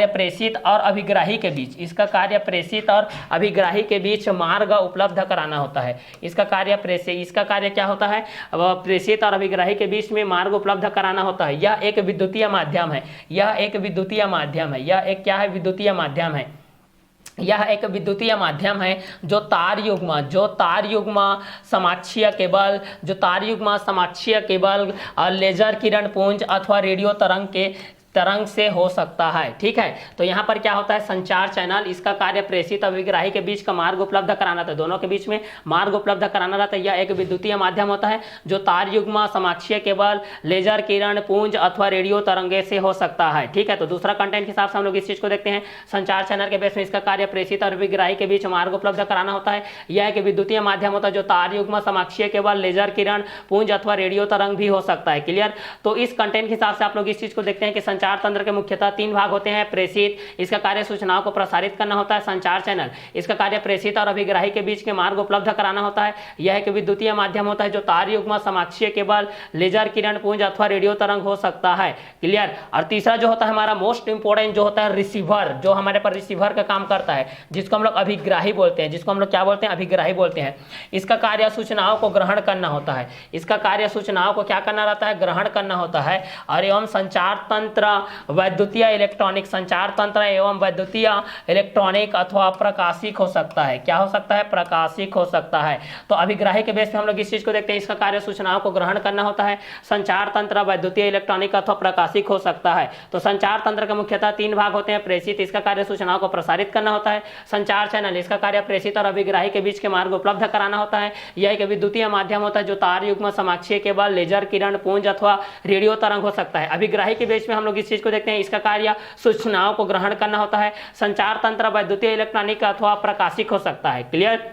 प्रेषित और अभिग्राही के बीच, इसका कार्य प्रेषित और अभिग्राही के बीच मार्ग उपलब्ध कराना होता है। इसका कार्य इसका कार्य क्या होता है? प्रेषित और अभिग्राही के बीच में मार्ग उपलब्ध कराना होता है। यह एक विद्युतीय माध्यम है। यह एक विद्युतीय माध्यम है। यह एक क्या है? विद्युतीय माध्यम है। यह एक विद्युतीय माध्यम है जो तार युग्म समाक्षीय केबल लेजर किरण पुंज अथवा रेडियो तरंग से हो सकता है। ठीक है। तो यहाँ पर क्या होता है? संचार चैनल, इसका कार्य प्रेषित और अभिग्राही के बीच का मार्ग उपलब्ध कराना था, दोनों के बीच में मार्ग उपलब्ध कराना रहता है। यह एक विद्युतीय माध्यम होता है जो तार युग्म समाक्षीय केबल लेजर किरण पुंज अथवा रेडियो तरंगे से हो सकता है। ठीक है। तो दूसरा कंटेंट के हिसाब से हम लोग इस चीज को देखते हैं। संचार चैनल के बेस में इसका कार्य प्रेषित और अभिग्राही के बीच मार्ग उपलब्ध कराना होता है। यह एक विद्युतीय माध्यम होता है जो तार युग्म समाक्षीय केबल लेजर किरण पुंज अथवा रेडियो तरंग भी हो सकता है। क्लियर। तो इस कंटेंट के हिसाब से आप लोग इस चीज को देखते हैं कि संचार तंत्र के मुख्यतः 3 भाग होते हैं। प्रेषित, इसका कार्य सूचनाओं को प्रसारित करना होता है। संचार चैनल, इसका कार्य प्रेषित और अभिग्राही के बीच के मार्ग उपलब्ध कराना होता है। यह एक विद्युतीय माध्यम होता है जो तार युग्म समाक्षीय केबल लेजर किरण पुंज अथवा रेडियो तरंग हो सकता है। क्लियर। और तीसरा जो होता है हमारा मोस्ट इंपोर्टेंट जो होता है रिसीवर, जो हमारे पर रिसीवर का काम करता है, जिसको हम लोग अभिग्राही बोलते हैं, जिसको हम लोग क्या बोलते हैं? अभिग्राही बोलते हैं। इसका कार्य सूचनाओं को ग्रहण करना होता है। इसका कार्य सूचनाओं को क्या करना रहता है? ग्रहण करना होता है। और एवं संचार तंत्र वैद्युतीय इलेक्ट्रॉनिक, संचार तंत्र एवं वैद्युतीय इलेक्ट्रॉनिक अथवा प्रकाशिक हो सकता है। क्या हो सकता है? प्रकाशिक हो सकता है। तो अभिग्राही के बेस पे हम लोग इस चीज को देखते हैं। इसका कार्य सूचनाओं को ग्रहण करना होता है। संचार तंत्र वैद्युतीय इलेक्ट्रॉनिक अथवा प्रकाशिक हो सकता है। तो संचार तंत्र के मुख्यतः 3 भाग होते हैं। प्रेषित, इसका कार्य सूचनाओं को प्रसारित करना होता है। संचार चैनल, इसका कार्य प्रेषित और अभिग्राही के बीच के मार्ग उपलब्ध कराना होता है। यह एक विद्युतीय माध्यम होता है जो तार युग्म समाक्षीय केबल लेजर किरण पुंज अथवा रेडियो तरंग हो सकता है। अभिग्राही के बेस में हम लोग इस चीज को देखते हैं। इसका कार्य सूचनाओं को ग्रहण करना होता है। संचार तंत्र वैद्युतीय इलेक्ट्रॉनिक अथवा प्रकाशिक हो सकता है। क्लियर।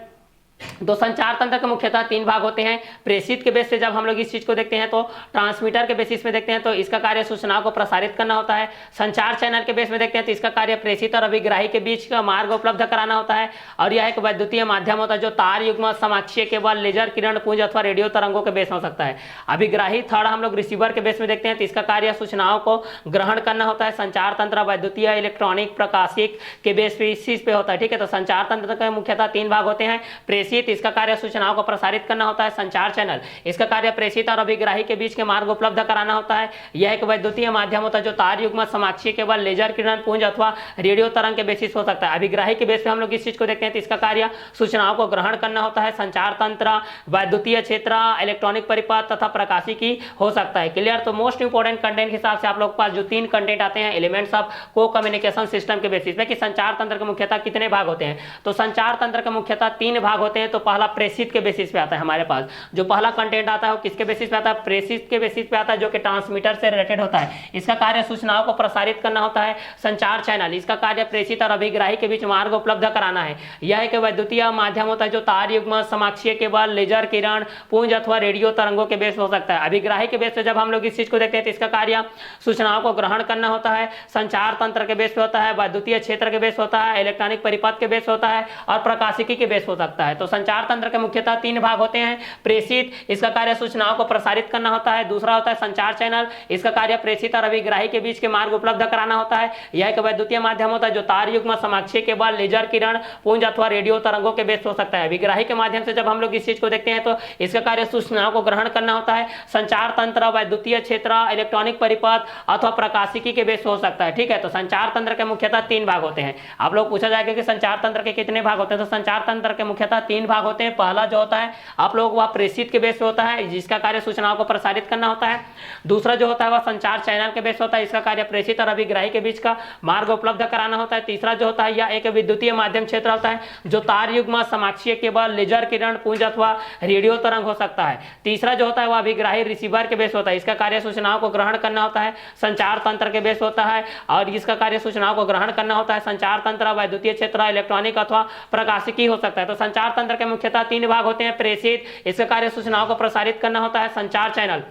तो संचार तंत्र के मुख्यतः 3 भाग होते हैं। प्रेषित के बेस से जब हम लोग इस चीज को देखते हैं तो ट्रांसमीटर के बेसिस में देखते हैं तो इसका कार्य सूचनाओं को प्रसारित करना होता है। संचार चैनल के बेस में देखते हैं तो इसका कार्य प्रेषित और अभिग्राही के बीच का मार्ग उपलब्ध कराना होता है। और यह एक वैद्युतीय माध्यम होता है जो तार युग्म समाक्षीय केबल लेजर किरण पुंज अथवा रेडियो तरंगों के बेस में हो सकता है। अभिग्राही थर्ड हम लोग रिसीवर के बेस में देखते हैं तो इसका कार्य सूचनाओं को ग्रहण करना होता है। संचार तंत्र वैद्युतीय इलेक्ट्रॉनिक प्रकाशिक के बेस पे इस चीज पे होता है। ठीक है। तो संचार तंत्र के मुख्यतः 3 भाग होते हैं। प्रेषित, इसका कार्य सूचनाओं को प्रसारित करना होता है। संचार चैनल, इसका कार्य प्रेषित और अभिग्राही के बीच के मार्ग उपलब्ध कराना होता है। यह एक वैद्युतीय माध्यम होता है जो तार युग्म समाक्षीय केबल लेजर किरण पुंज अथवा रेडियो तरंग के बेसिस हो सकता है। अभिग्राही के बेस पे हम लोग इस चीज को देखते हैं तो इसका कार्य सूचनाओं को ग्रहण करना होता है। संचार तंत्र वैद्युतीय क्षेत्र इलेक्ट्रॉनिक परिपथ तथा प्रकाशिकी हो सकता है। क्लियर। तो मोस्ट इंपोर्टेंट कंटेंट के हिसाब से आप लोग के पास जो 3 कंटेंट आते हैं एलिमेंट्स ऑफ को कम्युनिकेशन सिस्टम के बेसिस पे कि संचार तंत्र के मुख्यतः कितने भाग होते हैं। तो संचार तंत्र के मुख्यतः 3 भाग होते होते हैं, तो पहला प्रेषित के बेसिस पे आता है हमारे पास। जो पहला कंटेंट आता है वो किसके बेसिस पे आता है? प्रेषित के बेसिस पे आता है, जो कि ट्रांसमीटर से रिलेटेड होता है। इसका कार्य सूचनाओं को प्रसारित करना होता है। संचार चैनल, इसका कार्य प्रेषित और अभिग्राही के बीच मार्ग उपलब्ध कराना है। यह एक वैद्युतीय माध्यम होता है जो तार युग्म, समाक्षीय केबल, लेजर किरण, पुंज अथवा रेडियो तरंगों के बेस हो सकता है। अभिग्राही के बेस पे जब हम लोग इस चीज को देखते हैं तो इसका कार्य सूचनाओं को ग्रहण करना होता है। संचार तंत्र के बेस पे होता है, वैद्युतीय क्षेत्र के बेस होता है, इलेक्ट्रॉनिक परिपथ के बेस होता है और प्रकाशिकी के बेस हो सकता है। तो संचार तंत्र के मुख्यतः 3 भाग होते हैं। प्रेषित, इसका कार्य सूचनाओं को प्रसारित करना होता है। दूसरा होता है संचार चैनल, इसका कार्य प्रेषित और अभिग्राही के बीच के मार्ग उपलब्ध कराना होता है। यह एक वैद्युतीय माध्यम होता है जो तार युग्म, समाक्षीय केबल, लेजर किरण, पुंज अथवा रेडियो तरंगों के बेस हो सकता है। अभिग्राही के माध्यम से जब हम लोग इस चीज को देखते हैं तो इसका कार्य सूचनाओं को ग्रहण करना होता है। संचार तंत्र, वैद्युतीय क्षेत्र, इलेक्ट्रॉनिक परिपथ अथवा प्रकाशिकी के बेस हो सकता है। ठीक है, तो संचार तंत्र के मुख्यतः 3 भाग होते हैं। आप लोग पूछा जाएगा कि संचार तंत्र के कितने भाग होते हैं, तो संचार तंत्र के मुख्यतः 3 भाग होते हैं। पहला जो होता है आप लोग वह प्रेषित के बेस पे होता है, जिसका कार्य सूचनाओं को प्रसारित करना होता है। दूसरा जो होता है वह संचार चैनल के बेस होता है, इसका कार्य प्रेषित और अभिग्राही के बीच का मार्ग उपलब्ध कराना होता है। तीसरा जो होता है यह एक विद्युतीय माध्यम क्षेत्र होता है जो तार युग्म, समाक्षीय केबल, लेजर किरण, पुंज अथवा रेडियो तरंग हो सकता है। तीसरा जो होता है वह अभिग्राही रिसीवर के बेस होता है, इसका कार्य सूचनाओं को ग्रहण करना होता है। संचार तंत्र के बेस होता है और इसका कार्य सूचनाओं को ग्रहण करना होता है। संचार तंत्र, वैद्युतीय क्षेत्र, इलेक्ट्रॉनिक अथवा प्रकाशिकी हो सकता है। तो संचार तंत्र के मुख्यतः 3 भाग होते हैं। प्रेषित, इसका कार्य सूचनाओं को प्रसारित करना होता है। संचार चैनल,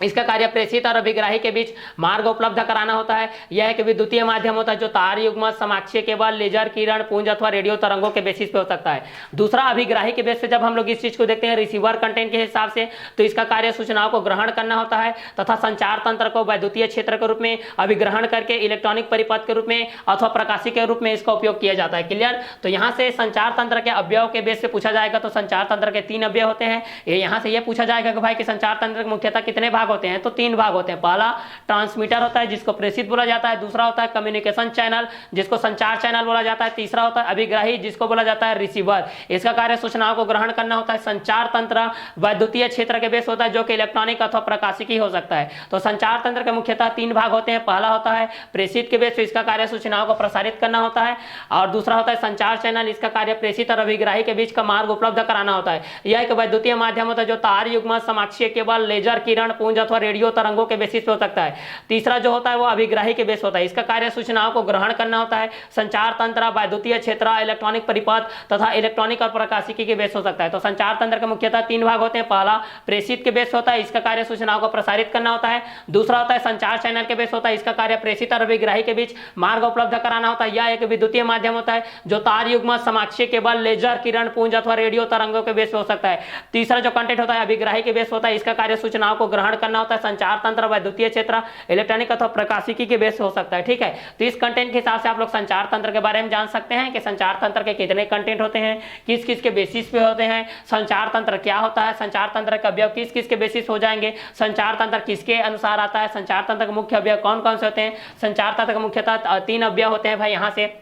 इसका कार्य प्रेषित और अभिग्राही के बीच मार्ग उपलब्ध कराना होता है। यह एक विद्युतीय माध्यम होता है जो तार युग्म, समाक्षीय केबल, लेजर किरण, पुंज अथवा रेडियो तरंगों के बेसिस पे हो सकता है। दूसरा अभिग्राही के बेस पे जब हम लोग इस चीज को देखते हैं रिसीवर कंटेंट के हिसाब से, तो इसका कार्य सूचनाओं को ग्रहण करना होता है तथा संचार तंत्र को वैद्युतीय क्षेत्र के रूप में अभिग्रहण करके इलेक्ट्रॉनिक परिपथ के रूप में अथवा प्रकाशिक के रूप में इसका उपयोग किया जाता है। क्लियर? तो यहाँ से संचार तंत्र के अवयव के बेस पे पूछा जाएगा, तो संचार तंत्र के 3 अवयव होते हैं। यहाँ से यह पूछा जाएगा कि भाई कि संचार तंत्र के मुख्यतः कितने भाग होते हैं, तो 3 भाग होते हैं। पहला ट्रांसमीटर होता है जिसको प्रेषित बोला जाता है। दूसरा होता है कम्युनिकेशन चैनल जिसको संचार चैनल बोला जाता है। तीसरा होता है अभिग्राही जिसको बोला जाता है रिसीवर। इसका कार्य सूचनाओं को ग्रहण करना होता है। संचार तंत्र वैद्युतीय क्षेत्र के बेस होता है जो कि इलेक्ट्रॉनिक अथवा प्रकाशिकी हो सकता है। तो संचार तंत्र के मुख्यतः 3 भाग होते हैं। पहला होता है प्रेषित के बेस, इसका कार्य सूचनाओं को प्रसारित करना होता है। और दूसरा होता है संचार चैनल, इसका कार्य प्रेषित और अभिग्राही के बीच का मार्ग उपलब्ध कराना होता है। यह एक वैद्युतीय माध्यम होता है जो तार युग्म, समाक्षीय केबल, लेजर किरण, पुंज अथवा रेडियो तरंगों के बेसिस पे हो सकता है। तीसरा जो होता है वो अभिग्राही के बेस होता है, इसका कार्य सूचनाओं को ग्रहण करना होता है। संचार तंत्र, वैद्युतीय क्षेत्र, इलेक्ट्रॉनिक परिपथ तथा इलेक्ट्रॉनिक और प्रकाशिकी के बेस हो सकता है। तो संचार तंत्र के मुख्यतः 3 भाग होते हैं। पहला प्रेषित के बेस होता है, इसका कार्य सूचनाओं को प्रसारित करना होता है। दूसरा होता है संचार चैनल के बेस होता है, इसका कार्य प्रेषित और अभिग्राही के बीच मार्ग उपलब्ध कराना होता है। यह एक विद्युतीय माध्यम होता है जो तार युग्म, समाक्षीय केबल, लेजर किरण, पुंज अथवा रेडियो तरंगों के बेस पे हो सकता है। तीसरा जो कंटेंट होता है अभिग्राही के बेस होता है, इसका कार्य सूचनाओं को ग्रहण करना होता है। संचार तंत्र, वैद्युतीय क्षेत्र, इलेक्ट्रॉनिक अथवा प्रकाशिकी के बेस हो सकता है। ठीक है, तो इस कंटेंट के हिसाब से आप लोग संचार तंत्र के बारे में जान सकते हैं कि संचार तंत्र के कितने कंटेंट होते हैं, किस किस के बेसिस पे होते हैं, संचार तंत्र क्या होता है, संचार तंत्र के अवयव किस किस के बेसिस हो जाएंगे, संचार तंत्र किसके अनुसार आता है, संचार तंत्र के मुख्य अवयव कौन कौन से होते हैं। संचार तंत्र के मुख्यतः 3 अवयव होते हैं भाई। यहाँ से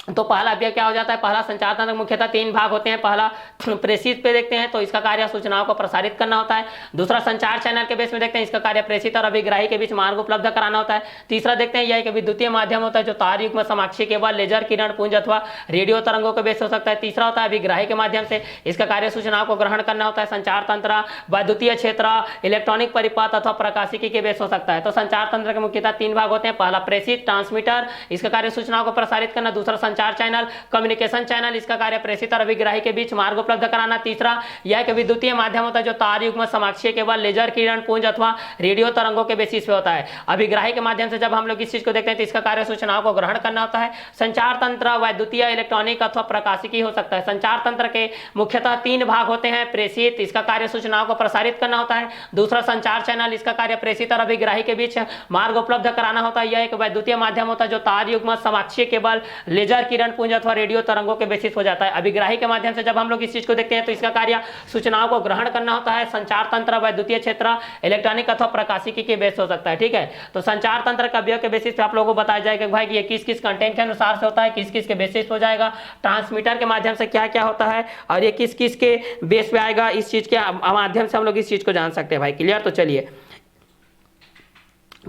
तो पहला अवयव क्या हो जाता है, पहला संचार तंत्र मुख्यतः 3 भाग होते हैं। पहला प्रेषित पे देखते हैं तो इसका कार्य सूचनाओं को प्रसारित करना होता है। दूसरा संचार चैनल के बेस में देखते हैं, इसका कार्य प्रेषित और अभिग्राही के बीच मार्ग उपलब्ध कराना होता है। तीसरा देखते हैं यह एक विद्युतीय माध्यम होता है जो तार युग्म, समाक्षीय केबल, लेजर किरण, पुंज अथवा रेडियो तरंगों के बेस हो सकता है। तीसरा होता है अभिग्राही के माध्यम से, इसका कार्य सूचनाओं को ग्रहण करना होता है। संचार तंत्र, वैद्युतीय क्षेत्र, इलेक्ट्रॉनिक परिपथ अथवा प्रकाशिकी के बेस हो सकता है। तो संचार तंत्र के मुख्यतः 3 भाग होते हैं। पहला प्रेषित ट्रांसमीटर, इसका कार्य सूचनाओं को प्रसारित करना। दूसरा संचार चैनल कम्युनिकेशन चैनल, इसका कार्य प्रेषित और अभिग्राही के बीच मार्ग उपलब्ध कराना। तीसरा यह एक विद्युतीय माध्यम होता है जो तार युग्म, समाक्षीय केबल, लेजर किरण, पुंज अथवा रेडियो तरंगों के बेसिस पे होता है। अभिग्राही के माध्यम से जब हम लोग इस चीज को देखते हैं तो इसका कार्य सूचनाओं को ग्रहण करना होता है। संचार तंत्र वैद्युतीय, इलेक्ट्रॉनिक अथवा प्रकाशिकी हो सकता है। संचार तंत्र के मुख्यतः 3 भाग होते हैं। प्रेषित, इसका कार्य सूचनाओं को प्रसारित करना होता है। दूसरा संचार चैनल, इसका कार्य प्रेषित और अभिग्राही के बीच मार्ग उपलब्ध कराना होता है। यह एक वैद्युतीय माध्यम होता है जो तार युग्म, समाक्षीय केबल, लेजर किरण, पुंज अथवा रेडियो तरंगों के बेसिस हो जाता है। अभिग्राही के माध्यम से जब हम लोग इस चीज को देखते हैं तो इसका कार्य सूचनाओं को ग्रहण करना होता है। संचार तंत्र वैद्युतीय क्षेत्र, इलेक्ट्रॉनिक अथवा प्रकाशिकी के बेस हो सकता है। ठीक है, तो संचार तंत्र का अवयव के बेसिस पे आप लोगों को बताया जाएगा भाई कि ये किस किस कंटेंट के अनुसार से होता है, किस किस के बेसिस हो जाएगा, ट्रांसमीटर के माध्यम से क्या क्या होता है और ये किस किस के बेस पे आएगा। इस चीज के माध्यम से हम लोग इस चीज को जान सकते हैं भाई। क्लियर? तो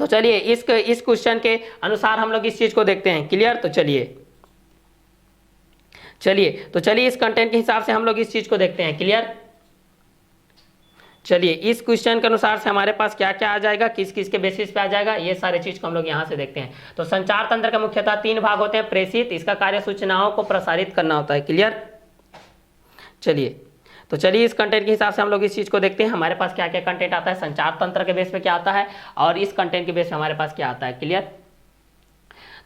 चलिए इस क्वेश्चन के अनुसार हम लोग इस चीज को देखते हैं। क्लियर? तो चलिए चलिए तो चलिए इस कंटेंट के हिसाब से हम लोग इस चीज को देखते हैं। क्लियर? चलिए इस क्वेश्चन के अनुसार से हमारे पास क्या क्या आ जाएगा, किस किस के बेसिस पे आ जाएगा, ये सारे चीज को हम लोग यहाँ से देखते हैं। तो संचार तंत्र के मुख्यतः 3 भाग होते हैं। प्रेषित, इसका कार्य सूचनाओं को प्रसारित करना होता है। क्लियर? चलिए तो चलिए इस कंटेंट के हिसाब से हम लोग इस चीज को देखते हैं। हमारे पास क्या क्या कंटेंट आता है, संचार तंत्र के बेस पे क्या आता है और इस कंटेंट के बेस पे हमारे पास क्या आता है। क्लियर?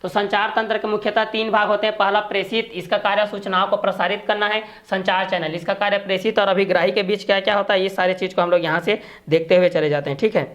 तो संचार तंत्र के मुख्यतः 3 भाग होते हैं। पहला प्रेषित, इसका कार्य सूचनाओं को प्रसारित करना है। संचार चैनल, इसका कार्य प्रेषित और अभिग्राही के बीच क्या क्या होता है, ये सारे चीज को हम लोग यहाँ से देखते हुए चले जाते हैं। ठीक है,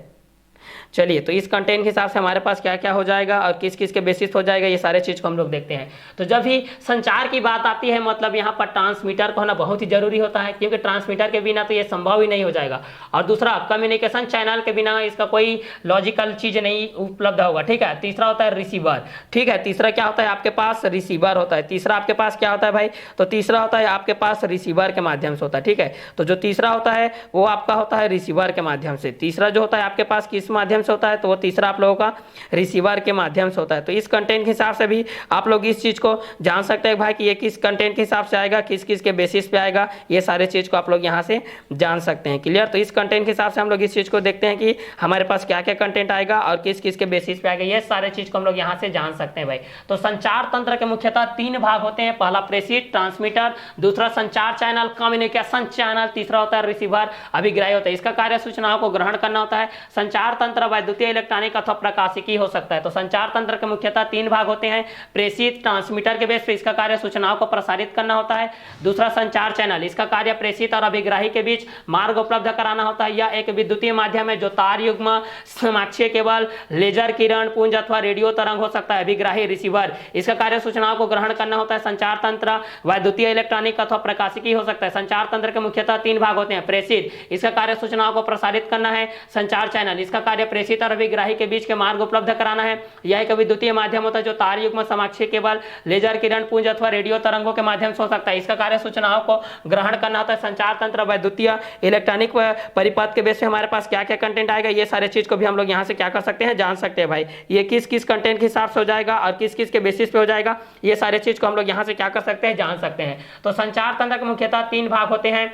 चलिए तो इस कंटेंट के हिसाब से हमारे पास क्या क्या हो जाएगा और किस किस के बेसिस हो जाएगा, ये सारे चीज को हम लोग देखते हैं। तो जब भी संचार की बात आती है, मतलब यहाँ पर ट्रांसमीटर का होना बहुत ही जरूरी होता है, क्योंकि ट्रांसमीटर के बिना तो ये संभव ही नहीं हो जाएगा। और दूसरा, कम्युनिकेशन चैनल के बिना इसका कोई लॉजिकल चीज नहीं उपलब्ध होगा। ठीक है, तीसरा होता है रिसीवर। ठीक है, तीसरा क्या होता है आपके पास, रिसीवर होता है। तीसरा आपके पास क्या होता है भाई, तो तीसरा होता है आपके पास रिसीवर के माध्यम से होता है। ठीक है, तो जो तीसरा होता है वो आपका होता है रिसीवर के माध्यम से। तीसरा जो होता है आपके पास किस माध्यम से होता है, तो वो तीसरा आप लोगों का रिसीवर के माध्यम से होता है। तो इस कंटेंट के हिसाब से भी आप लोग इस चीज को जान सकते हैं भाई कि ये किस कंटेंट के हिसाब से आएगा, किस किस के बेसिस पे आएगा, ये सारे चीज को आप लोग यहाँ से जान सकते हैं। क्लियर? तो इस कंटेंट के हिसाब से हम लोग इस चीज को देखते हैं कि हमारे पास क्या क्या कंटेंट आएगा और किस किस के बेसिस पे आएगा, ये सारे चीज को हम लोग यहाँ से जान सकते हैं भाई। तो संचार तंत्र के मुख्यतः 3 भाग होते हैं। पहला प्रेषित, ट्रांसमीटर, दूसरा संचार चैनल, कम्युनिकेशन चैनल, तीसरा होता है रिसीवर, अभिग्राही होता है। इसका कार्य सूचनाओं को ग्रहण करना होता है। संचार तंत्र वैद्युतीय, इलेक्ट्रॉनिक अथवा प्रकाशिकी हो सकता है। तो संचार तंत्र के मुख्यतः 3 भाग होते हैं। प्रेषित, ट्रांसमीटर के बेस पे इसका कार्य सूचनाओं को प्रसारित करना होता है। दूसरा संचार चैनल, इसका कार्य प्रेषित और अभिग्राही के बीच मार्ग उपलब्ध कराना होता है। यह एक विद्युतीय माध्यम है जो तार युग्म, समाक्षीय केबल, लेजर किरण पुंज अथवा रेडियो तरंग हो सकता है। अभिग्राही, रिसीवर, इसका कार्य सूचनाओं को ग्रहण करना होता है। संचार तंत्र वैद्युतीय, इलेक्ट्रॉनिक अथवा प्रकाशिकी हो सकता है। संचार तंत्र के मुख्यतः 3 भाग होते हैं। प्रेषित, इसका कार्य सूचनाओं को प्रसारित करना है। संचार चैनल, इसका कार्य प्रेषित और अभिग्राही के बीच के मार्ग उपलब्ध कराना है। यह एक विद्युतीय माध्यम होता है जो तार युग्म, समाक्षीय केबल, लेजर किरण पुंज अथवा रेडियो तरंगों के माध्यम से हो सकता है। इसका कार्य सूचनाओं को ग्रहण करना होता है। संचार तंत्र वैद्युतीय, इलेक्ट्रॉनिक परिपथ के बेस पे हमारे पास क्या क्या कंटेंट आएगा, ये सारे चीज को भी हम लोग यहाँ से क्या कर सकते हैं, जान सकते हैं भाई। ये किस किस कंटेंट के हिसाब से हो जाएगा और किस किस के बेसिस पे हो जाएगा, ये सारे चीज को हम लोग यहाँ से क्या कर सकते हैं, जान सकते हैं। तो संचार तंत्र के मुख्यतः 3 भाग होते हैं।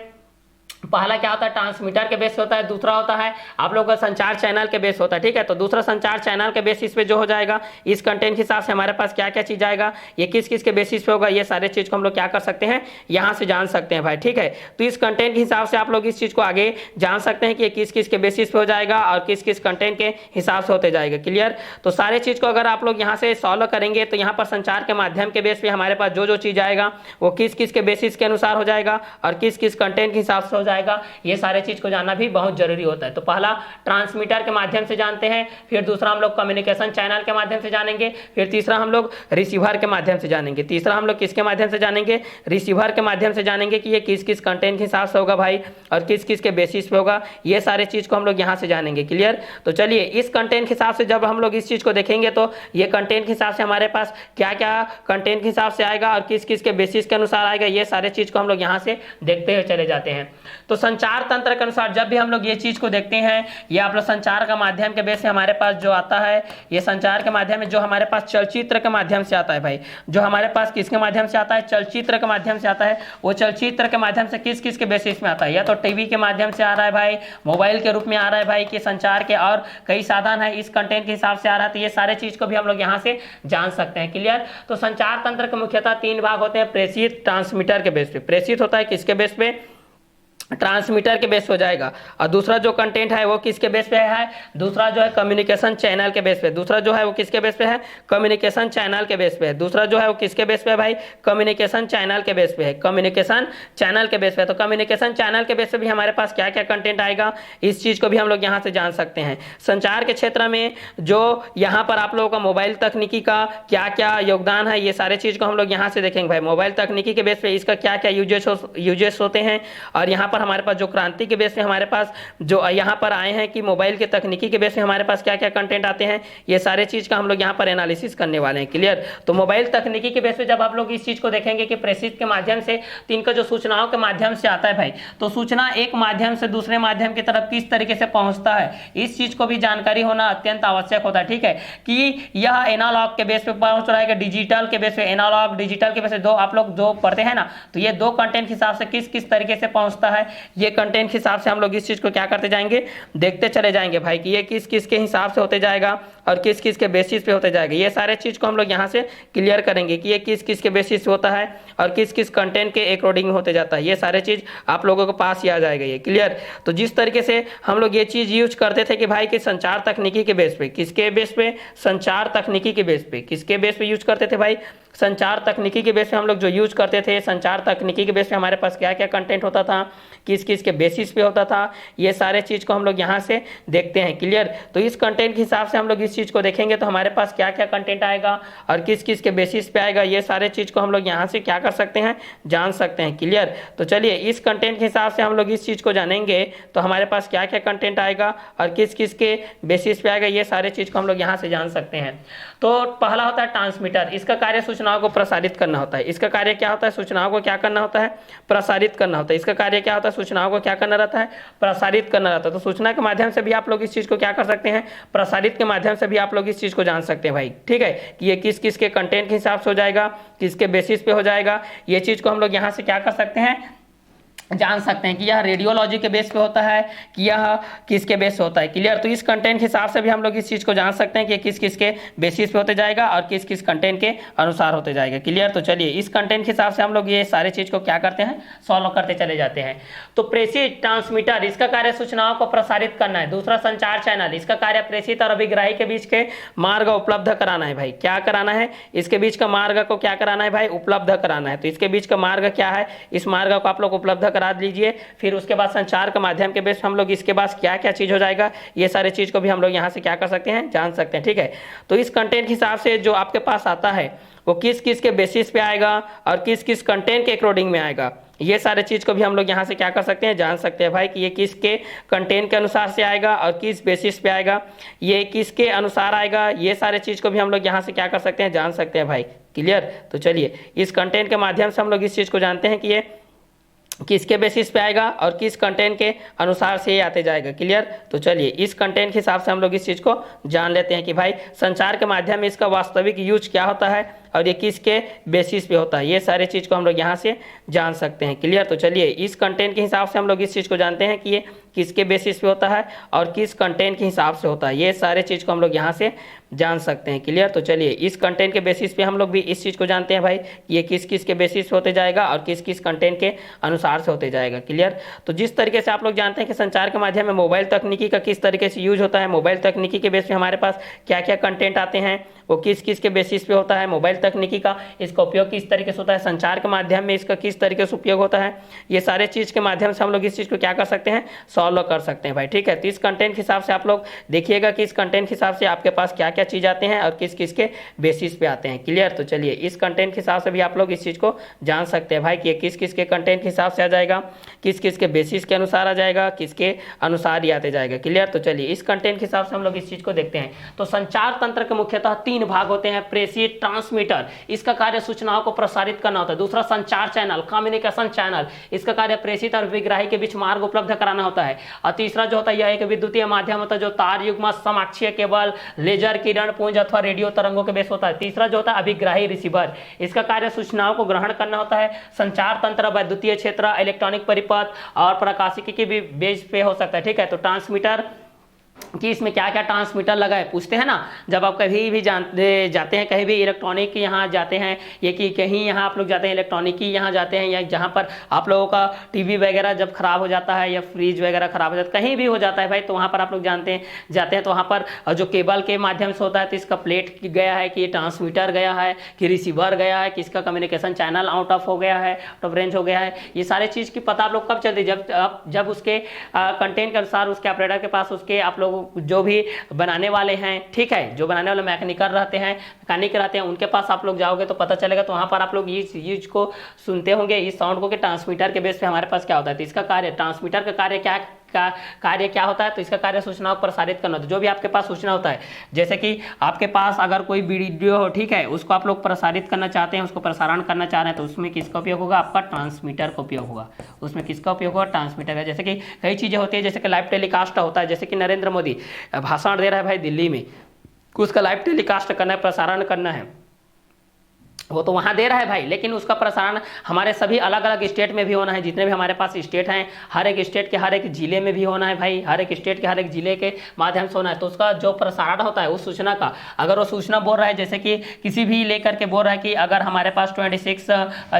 पहला क्या होता है, ट्रांसमीटर के बेस होता है। दूसरा होता है आप लोग का संचार चैनल के बेस होता है। ठीक है, तो दूसरा संचार चैनल के बेसिस पे जो हो जाएगा, इस कंटेंट के हिसाब से हमारे पास क्या क्या चीज आएगा, ये किस किस के बेसिस पे होगा, ये सारे चीज को हम लोग क्या कर सकते हैं, यहाँ से जान सकते हैं भाई। ठीक है, तो इस कंटेंट के हिसाब से आप लोग इस चीज को आगे जान सकते हैं कि ये किस किस के बेसिस पे हो जाएगा और किस किस कंटेंट के हिसाब से होते जाएगा। क्लियर? तो सारे चीज को अगर आप लोग यहाँ से सॉल्व करेंगे तो यहाँ पर संचार के माध्यम के बेस पे हमारे पास जो जो चीज आएगा वो किस किस के बेसिस के अनुसार हो जाएगा और किस किस कंटेंट के हिसाब से हो जाएगा, ये सारे चीज को जानना भी बहुत जरूरी होता है। तो पहला ट्रांसमीटर के माध्यम से जानते हैं, फिर दूसरा हम लोग कम्युनिकेशन चैनल के माध्यम से जानेंगे, फिर तीसरा हम लोग रिसीवर के माध्यम से जानेंगे। तीसरा हम लोग किसके माध्यम से जानेंगे, रिसीवर के माध्यम से जानेंगे कि ये किस किस कंटेंट के हिसाब से होगा भाई और किस किस के बेसिस पे होगा, ये सारे चीज को हम लोग यहाँ से जानेंगे। क्लियर? तो चलिए इस कंटेंट के हिसाब से जब हम लोग इस चीज को देखेंगे तो ये कंटेंट के हिसाब से हमारे पास क्या क्या कंटेंट के हिसाब से आएगा और किस किस के बेसिस के अनुसार आएगा, ये सारे चीज को हम लोग यहाँ से देखते हुए चले जाते हैं। तो संचार तंत्र के अनुसार जब भी हम लोग ये चीज को देखते हैं, ये आप लोग संचार का माध्यम के बेस से हमारे पास जो आता है, ये संचार के माध्यम में जो हमारे पास चलचित्र के माध्यम से आता है भाई, जो हमारे पास किसके माध्यम से आता है, चलचित्र के माध्यम से आता है। वो चलचित्र के माध्यम से किस किस के बेसिस में आता है, या तो टीवी के माध्यम से आ रहा है भाई, मोबाइल के रूप में आ रहा है भाई, कि संचार के और कई साधन है इस कंटेंट के हिसाब से आ रहा है। तो ये सारे चीज को भी हम लोग यहाँ से जान सकते हैं। क्लियर? तो संचार तंत्र के मुख्यतः 3 भाग होते हैं। प्रेषित, ट्रांसमीटर के बेस पे। प्रेषित होता है किसके बेस पे, ट्रांसमीटर के बेस हो जाएगा, और दूसरा जो कंटेंट है वो किसके बेस पे है, दूसरा जो है कम्युनिकेशन चैनल के बेस पे। दूसरा जो है वो किसके बेस पे है, कम्युनिकेशन चैनल के बेस पे है। दूसरा जो है वो किसके बेस पे है भाई, कम्युनिकेशन चैनल के बेस पे है, कम्युनिकेशन चैनल के बेस पे। तो कम्युनिकेशन चैनल के बेस पे भी हमारे पास क्या क्या कंटेंट आएगा, इस चीज को भी हम लोग यहाँ से जान सकते हैं। संचार के क्षेत्र में जो यहाँ पर आप लोगों का मोबाइल तकनीकी का क्या क्या योगदान है, ये सारे चीज को हम लोग यहाँ से देखेंगे भाई। मोबाइल तकनीकी के बेस पे इसका क्या क्या यूजेस होते हैं, और यहाँ पर पर हमारे पास जो क्रांति के बेस पे हमारे पास जो यहाँ पर आए हैं कि मोबाइल के तकनीकी के बेस पे हमारे पास क्या क्या कंटेंट आते हैं, ये सारे चीज़ का हम लोग यहाँ पर एनालिसिस करने वाले हैं। क्लियर। तो मोबाइल तकनीकी के बेस पे जब आप लोग इस चीज़ को देखेंगे कि प्रेषित के माध्यम से, तो इनका जो सूचनाओं के माध्यम से आता है भाई, तो सूचना एक माध्यम से दूसरे माध्यम की तरफ किस तरीके से पहुंचता है, इस चीज़ को भी जानकारी होना अत्यंत आवश्यक होता है। ठीक है, कि यह एनालॉग के बेस पे पहुंच रहा है कि डिजिटल के बेस पे, एनालॉग डिजिटल के बेस पे, दो आप लोग जो पढ़ते हैं ना, तो ये दो कंटेंट के हिसाब से किस किस तरीके से पहुंचता है, ये कंटेंट के हिसाब से हम लोग इस चीज़ को क्या करते जाएंगे, देखते चले जाएंगे भाई, कि ये किस किस के हिसाब से होते जाएगा और किस किस के बेसिस पे होते जाएगा। ये सारे चीज़ को हम लोग यहाँ से क्लियर करेंगे कि ये किस किस के बेसिस होता है और किस किस कंटेंट के अकॉर्डिंग होते जाता है। ये सारे चीज़ आप लोगों के पास ही आ जाएगा ये। क्लियर। तो जिस तरीके से हम लोग ये चीज़ यूज करते थे कि भाई कि संचार तकनीकी के बेस पे, किसके बेस पे, संचार तकनीकी के बेस पे, किसके बेस पे यूज करते थे भाई, संचार तकनीकी के बेस पे हम लोग जो यूज करते थे, संचार तकनीकी के बेस पे हमारे पास क्या क्या कंटेंट होता था, किस किस के बेसिस पे होता था, ये सारे चीज़ को हम लोग यहाँ से देखते हैं। क्लियर। तो इस कंटेंट के हिसाब से हम लोग इस चीज़ को देखेंगे तो हमारे पास क्या क्या कंटेंट आएगा और किस किस के बेसिस पे आएगा, ये सारे चीज़ को हम लोग यहाँ से क्या कर सकते हैं, जान सकते हैं। क्लियर। तो चलिए इस कंटेंट के हिसाब से हम लोग इस चीज़ को जानेंगे तो हमारे पास क्या क्या कंटेंट आएगा और किस किस के बेसिस पे आएगा, ये सारे चीज़ को हम लोग यहाँ से जान सकते हैं। तो पहला होता है ट्रांसमीटर। इसका कार्य सूचनाओं को प्रसारित करना होता है। इसका कार्य क्या होता है, सूचनाओं को क्या करना होता है, प्रसारित करना होता है। इसका कार्य क्या होता है, सूचनाओं को क्या करना रहता है, प्रसारित करना रहता है। तो सूचना के माध्यम से भी आप लोग इस चीज़ को क्या कर सकते हैं, प्रसारित के माध्यम से भी आप लोग इस चीज़ को जान सकते हैं भाई। ठीक है, कि ये किस किस के कंटेंट के हिसाब से हो जाएगा, किसके बेसिस पे हो जाएगा, ये चीज़ को हम लोग यहाँ से क्या कर सकते हैं, जान सकते हैं कि यह रेडियोलॉजी के बेस पे होता है कि यह किसके बेस पे होता है। क्लियर। तो इस कंटेंट के हिसाब से भी हम लोग इस चीज़ को जान सकते हैं कि किस किस के बेसिस पे होते जाएगा और किस किस कंटेंट के अनुसार होते जाएगा। क्लियर। तो चलिए इस कंटेंट के हिसाब से हम लोग ये सारे चीज़ को क्या करते हैं, सॉल्व करते चले जाते हैं। तो प्रेषित ट्रांसमीटर, इसका कार्य सूचनाओं को प्रसारित करना है। दूसरा संचार चैनल, इसका कार्य प्रेषित और अभिग्राही के बीच के मार्ग उपलब्ध कराना है भाई। क्या कराना है, इसके बीच का मार्ग को क्या कराना है भाई, उपलब्ध कराना है। तो इसके बीच का मार्ग क्या है, इस मार्ग को आप लोग उपलब्ध करा लीजिए। फिर उसके बाद संचार के माध्यम के बेस हम लोग इसके पास क्या क्या चीज़ हो जाएगा, ये सारे चीज़ को भी हम लोग यहाँ से क्या कर सकते हैं, जान सकते हैं। ठीक है। तो इस कंटेंट के हिसाब से जो आपके पास आता है वो किस किस के बेसिस पे आएगा और किस किस कंटेंट के अकॉर्डिंग में आएगा, ये सारे चीज़ को भी हम लोग यहाँ से क्या कर सकते हैं, जान सकते हैं भाई कि ये किसके कंटेंट के अनुसार से आएगा और किस बेसिस पे आएगा, ये किसके अनुसार आएगा, ये सारे चीज़ को भी हम लोग यहाँ से क्या कर सकते हैं, जान सकते हैं भाई। क्लियर। तो चलिए इस कंटेंट के माध्यम से हम लोग इस चीज़ को जानते हैं कि ये किसके बेसिस पे आएगा और किस कंटेंट के अनुसार से ये आते जाएगा। क्लियर। तो चलिए इस कंटेंट के हिसाब से हम लोग इस चीज़ को जान लेते हैं कि भाई संचार के माध्यम में इसका वास्तविक यूज क्या होता है और ये किसके बेसिस पे होता है, ये सारे चीज़ को हम लोग यहाँ से जान सकते हैं। क्लियर। तो चलिए इस कंटेंट के हिसाब से हम लोग इस चीज़ को जानते हैं कि ये किसके बेसिस पे होता है और किस कंटेंट के हिसाब से होता है, ये सारे चीज़ को हम लोग यहाँ से जान सकते हैं। क्लियर। तो चलिए इस कंटेंट के बेसिस पे हम लोग भी इस चीज़ को जानते हैं भाई कि ये किस किस के बेसिस पे होते जाएगा और किस किस कंटेंट के अनुसार से होते जाएगा। क्लियर। तो जिस तरीके से आप लोग जानते हैं कि संचार के माध्यम में मोबाइल तकनीकी का किस तरीके से यूज होता है, मोबाइल तकनीकी के बेस पे हमारे पास क्या क्या कंटेंट आते हैं, वो किस किस के बेसिस पे होता है, मोबाइल तकनीकी का इसका उपयोग किस तरीके से होता है, संचार के माध्यम में इसका किस तरीके से उपयोग होता है, ये सारे चीज़ के माध्यम से हम लोग इस चीज़ को क्या कर सकते हैं, सॉल्व कर सकते हैं भाई। ठीक है। तो इस कंटेंट के हिसाब से आप लोग देखिएगा कि इस कंटेंट के हिसाब से आपके पास क्या क्या चीज़ आते हैं और किस किस के बेसिस पे आते हैं। क्लियर। तो चलिए इस कंटेंट के हिसाब से भी आप लोग इस चीज़ को जान सकते हैं भाई कि ये किस किस के कंटेंट के हिसाब से आ जाएगा, किस किस के बेसिस के अनुसार आ जाएगा, किसके अनुसार ही आते जाएगा। क्लियर। तो चलिए इस कंटेंट के हिसाब से हम लोग इस चीज़ को देखते हैं। तो संचार तंत्र के मुख्यतः 3 भाग होते हैं, प्रेषित, ट्रांसमीटर, इसका कार्य सूचनाओं को प्रसारित करना होता है। दूसरा संचार चैनल, कम्युनिकेशन चैनल, इसका कार्य प्रेषित और विग्राही के बीच मार्ग उपलब्ध कराना होता है। और तीसरा जो होता है यह एक विद्युतीय माध्यम होता है जो तार युग्म, समाक्षीय केबल, लेजर किरण पुंज अथवा रेडियो तरंगों के बेस होता है। तीसरा जो होता है अभिग्राही रिसीवर, इसका कार्य सूचनाओं को ग्रहण करना होता है। संचार तंत्र वैद्युतीय क्षेत्र, इलेक्ट्रॉनिक परिपथ और प्रकाशिकी के भी बेस पे हो सकता है। ठीक है। तो ट्रांसमीटर कि इसमें क्या क्या ट्रांसमीटर लगा है, पूछते हैं ना जब आप कभी भी जाते हैं कहीं भी इलेक्ट्रॉनिक यहाँ जाते हैं, ये कि कहीं यहाँ आप लोग जाते हैं इलेक्ट्रॉनिक की यहाँ जाते हैं, या जहाँ पर आप लोगों का टीवी वगैरह जब खराब हो जाता है या फ्रिज वगैरह खराब हो जाता है, कहीं भी हो जाता है भाई, तो वहाँ पर आप लोग जाते हैं तो वहाँ पर जो केबल के माध्यम से होता है तो इसका प्लेट गया है कि ट्रांसमीटर गया है कि रिसीवर गया है कि इसका कम्युनिकेशन चैनल आउट ऑफ हो गया है, आउट ऑफ रेंज हो गया है, ये सारे चीज़ की पता आप लोग कब चलती है, जब उसके कंटेंट के अनुसार उसके ऑपरेटर के पास उसके आप लोग लोग जो भी बनाने वाले हैं, ठीक है, जो बनाने वाले मैकेनिक रहते हैं उनके पास आप लोग जाओगे तो पता चलेगा। तो वहाँ पर आप लोग इस चीज को सुनते होंगे, इस साउंड को, कि ट्रांसमीटर के बेस पे हमारे पास क्या होता है। तो इसका कार्य, ट्रांसमीटर का कार्य क्या होता है। तो इसका कार्य सूचनाओं को प्रसारित करना होता है। जो भी आपके पास सूचना होता है, जैसे कि आपके पास अगर कोई वीडियो हो, ठीक है, उसको आप लोग प्रसारित करना चाहते हैं, उसको प्रसारण करना चाह रहे हैं, तो उसमें किसका उपयोग होगा, आपका ट्रांसमीटर का उपयोग होगा। उसमें किसका उपयोग होगा, ट्रांसमीटर का। जैसे कि कई चीजें होती है, जैसे कि लाइव टेलीकास्ट होता है, जैसे कि नरेंद्र मोदी भाषण दे रहा है भाई दिल्ली में, उसका लाइव टेलीकास्ट करना है, प्रसारण करना है, वो तो वहाँ दे रहा है भाई, लेकिन उसका प्रसारण हमारे सभी अलग अलग स्टेट में भी होना है। जितने भी हमारे पास स्टेट हैं, हर एक स्टेट के हर एक जिले में भी होना है भाई, हर एक स्टेट के हर एक जिले के माध्यम से होना है। तो उसका जो प्रसारण होता है उस सूचना का, अगर वो सूचना बोल रहा है, जैसे कि किसी भी लेकर के बोल रहा है कि अगर हमारे पास 26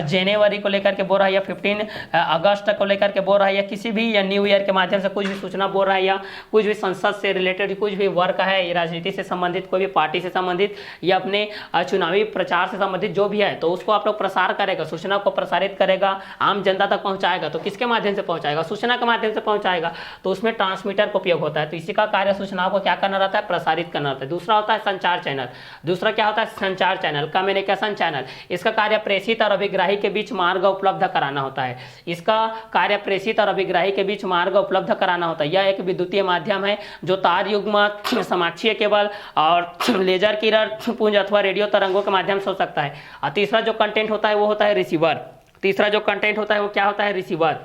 जनवरी को लेकर के बोल रहा है, या 15 अगस्त को लेकर के बोल रहा है, या किसी भी, या न्यू ईयर के माध्यम से कुछ भी सूचना बोल रहा है, या कुछ भी संसद से रिलेटेड कुछ भी वर्क है, राजनीति से संबंधित, कोई भी पार्टी से संबंधित, या अपने चुनावी प्रचार से संबंधित जो भी है, तो उसको आप लोग प्रसार करेगा, सूचना को प्रसारित करेगा, आम जनता तक पहुंचाएगा। तो किसके माध्यम से पहुंचाएगा, सूचना के माध्यम से पहुंचाएगा। तो उसमें ट्रांसमीटर का उपयोग होता है। तो इसी का कार्य सूचनाओं को क्या करना रहता है, प्रसारित करना रहता है। दूसरा होता है संचार चैनल। दूसरा क्या होता है, संचार चैनल, कम्युनिकेशन चैनल। इसका कार्य प्रेषित और अभिग्राही के बीच मार्ग उपलब्ध कराना होता है। इसका कार्य प्रेषित और अभिग्राही के बीच मार्ग उपलब्ध कराना होता है। यह एक विद्युतीय माध्यम है जो तार युग्म, समाक्षीय केबल और लेजर किरण पुंज अथवा रेडियो तरंगों के माध्यम से हो सकता है। और तीसरा जो कंटेंट होता है वो होता है रिसीवर। तीसरा जो कंटेंट होता है वो क्या होता है, रिसीवर।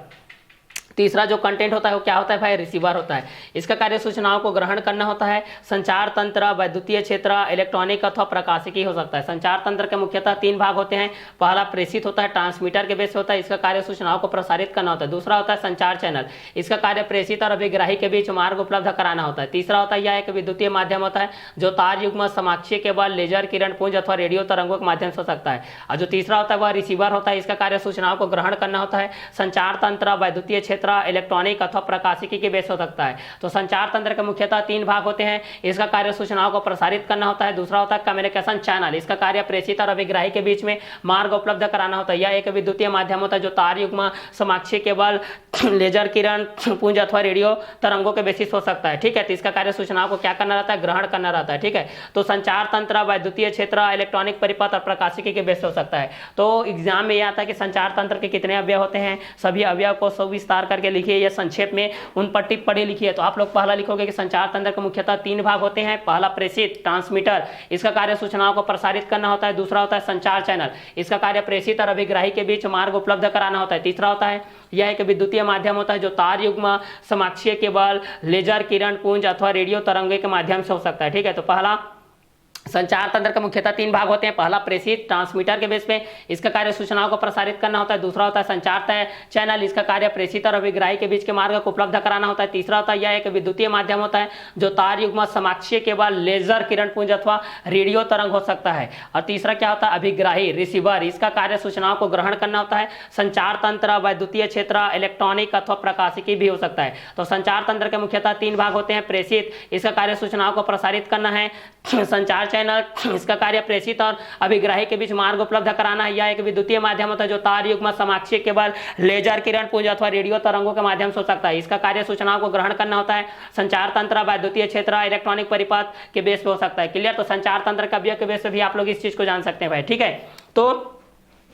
तीसरा जो कंटेंट होता है वो क्या होता है भाई, रिसीवर होता है। इसका कार्य सूचनाओं को ग्रहण करना होता है। संचार तंत्र, वैद्युतीय क्षेत्र, इलेक्ट्रॉनिक अथवा प्रकाशिकी हो सकता है। संचार तंत्र के मुख्यतः 3 भाग होते हैं। पहला प्रेषित होता है, ट्रांसमीटर के बेस पे होता है, इसका कार्य सूचनाओं को प्रसारित करना होता है। दूसरा होता है संचार चैनल, इसका कार्य प्रेषित और अभिग्राही के बीच मार्ग उपलब्ध कराना होता है। तीसरा होता है यह एक विद्युतीय माध्यम होता है जो तार युग्म, समाक्षीय केबल, लेजर किरण पुंज अथवा रेडियो तरंगों के माध्यम से हो सकता है। और जो तीसरा होता है वह रिसीवर होता है, इसका कार्य सूचनाओं को ग्रहण करना होता है। संचार तंत्र, वैद्युतीय क्षेत्र, इलेक्ट्रॉनिक अथवा प्रकाशिकी के बेस हो सकता है। तो संचार तंत्र के मुख्यतः 3 भाग होते हैं। इसका कार्य सूचनाओं को प्रसारित करना होता है। दूसरा होता है कम्युनिकेशन चैनल, इसका कार्य प्रेषित और अभिग्राही के बीच में मार्ग उपलब्ध कराना होता है। यह एक विद्युतीय माध्यम होता है जो तार युग्म, समाक्षीय केबल, लेजर किरण पुंज अथवा रेडियो तरंगों के बेसिस हो सकता है। ठीक है, तो इसका कार्य सूचनाओं को क्या करना रहता है, ग्रहण करना रहता है। ठीक है, तो संचार तंत्र, वैद्युतीय क्षेत्र, इलेक्ट्रॉनिक परिपथ और प्रकाशिकी के बेस हो सकता है। तो एग्जाम में यह आता है कि संचार तंत्र के कितने अवयव होते हैं, सभी अवयव को सविस्तार करके लिखिए या संक्षेप में उन पर टिप पढ़ी लिखिए। तो आप लोग पहला लिखोगे कि संचार तंत्र के मुख्यतः 3 भाग होते हैं। पहला प्रेषित, ट्रांसमीटर, इसका कार्य सूचनाओं को प्रसारित करना होता है। दूसरा होता है संचार चैनल, इसका कार्य प्रेषित और अभिग्राही के बीच मार्ग उपलब्ध कराना होता है। तीसरा होता है यह एक विद्युतीय माध्यम होता है जो तार युग्म, समाक्षीय केबल, लेजर किरण पुंज अथवा रेडियो तरंगे के माध्यम से हो सकता है। ठीक है, तो पहला संचार तंत्र के मुख्यतः 3 भाग होते हैं। पहला प्रेषित, ट्रांसमीटर के बेस पे, इसका कार्य सूचनाओं को प्रसारित करना होता है। दूसरा होता है संचार चैनल, इसका कार्य प्रेषित और अभिग्राही के बीच के मार्ग को उपलब्ध कराना होता है। तीसरा होता है यह एक विद्युतीय माध्यम होता है जो तार युग्म, समाक्षीय केबल, लेजर किरण पुंज अथवा रेडियो तरंग हो सकता है। और तीसरा क्या होता है, अभिग्राही, रिसीवर, इसका कार्य सूचनाओं को ग्रहण करना होता है। संचार तंत्र, वैद्युतीय क्षेत्र, इलेक्ट्रॉनिक अथवा प्रकाशिकी भी हो सकता है। तो संचार तंत्र के मुख्यतः 3 भाग होते हैं। प्रेषित, इसका कार्य सूचनाओं को प्रसारित करना है। संचार चैनल, इसका कार्य प्रेषित और अभिग्राही के बीच मार्ग उपलब्ध कराना है। यह एक विद्युतीय माध्यम होता है जो तार युग्म, समाक्षीय केबल, लेजर किरण पुंज अथवा रेडियो तरंगों के माध्यम से हो सकता है। इसका कार्य सूचनाओं को ग्रहण करना होता है। संचार तंत्र, वैद्युतीय क्षेत्र, इलेक्ट्रॉनिक परिपथ के बेस पे हो सकता है। क्लियर, तो संचार तंत्र के अवयव के बेस पे भी आप लोग इस चीज को जान सकते हैं भाई। ठीक है, तो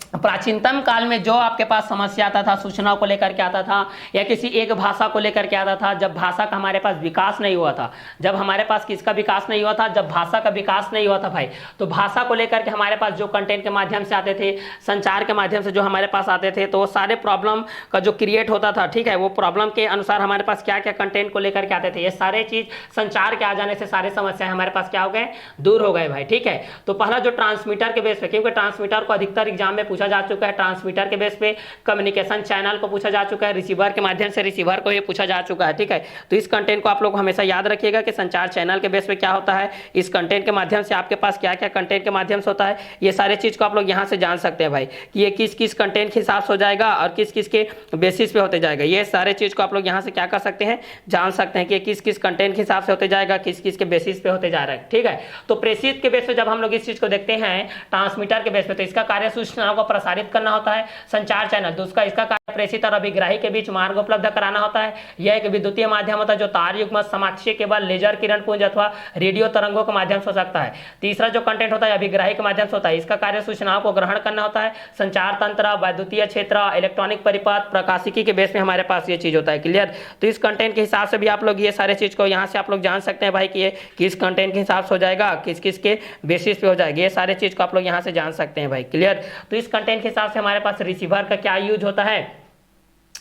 प्राचीनतम काल में जो आपके पास समस्या आता था, सूचनाओं को लेकर के आता था या किसी एक भाषा को लेकर के आता था, जब भाषा का हमारे पास विकास नहीं हुआ था, जब हमारे पास किसका विकास नहीं हुआ था, जब भाषा का विकास नहीं हुआ था भाई, तो भाषा को लेकर के हमारे पास जो कंटेंट के माध्यम से आते थे, संचार के माध्यम से जो हमारे पास आते थे, तो वो सारे प्रॉब्लम का जो क्रिएट होता था, ठीक है, वो प्रॉब्लम के अनुसार हमारे पास क्या क्या कंटेंट को लेकर के आते थे, ये सारे चीज संचार के आ जाने से सारे समस्याएं हमारे पास क्या हो गए, दूर हो गए भाई। ठीक है, तो पहला जो ट्रांसमीटर के बेस पे, क्योंकि ट्रांसमीटर को अधिकतर एग्जाम में पूछा जा चुका है, ट्रांसमीटर के बेस पे कम्युनिकेशन चैनल को पूछा जा चुका है, रिसीवर के माध्यम से रिसीवर को ये पूछा जा चुका है। ठीक है, तो इस कंटेंट को आप लोग हमेशा याद रखिएगा कि संचार चैनल के बेस पे क्या होता है, इस कंटेंट के माध्यम से आपके पास क्या क्या कंटेंट के माध्यम से होता है, ये सारे चीज को आप लोग यहाँ से जान सकते हैं भाई कि ये किस किस कंटेंट के हिसाब से हो जाएगा और किस किस के बेसिस पे होते जाएगा। ये सारे चीज को आप लोग यहाँ से क्या कर सकते हैं, जान सकते हैं कि किस किस कंटेंट के हिसाब से होते जाएगा, किस किस के बेसिस पे होते जा रहा है। ठीक है, तो प्रेषित के बेस पे जब हम लोग इस चीज को देखते हैं ट्रांसमीटर के बेस पे, तो इसका कार्य सूचनाओं को प्रसारित करना होता है। संचार चैनल दूसरा, इसका कार्य प्रेषित और अभिग्राही के बीच मार्ग उपलब्ध कराना होता है। यह एक विद्युतीय माध्यम होता है जो तार युग्म, समाक्षीय केबल, लेजर किरण पुंज अथवा रेडियो तरंगों के माध्यम से हो सकता है। तीसरा जो कंटेंट होता है अभिग्राही के माध्यम से होता है। इसका कार्य सूचनाओं को ग्रहण करना होता है। संचार तंत्र, वैद्युतीय क्षेत्र, इलेक्ट्रॉनिक परिपथ, प्रकाशिकी के बेस में हमारे पास ये चीज होता है। क्लियर? तो इस कंटेंट के हिसाब से भी आप लोग ये सारे चीज को यहाँ से आप लोग जान सकते हैं भाई कि ये किस कंटेंट के हिसाब से हो जाएगा, किस किस के बेसिस पे हो जाएगा, ये सारे चीज को आप लोग यहाँ से जान सकते हैं भाई। क्लियर? तो इस कंटेंट के हिसाब से हमारे पास रिसीवर का क्या यूज होता है,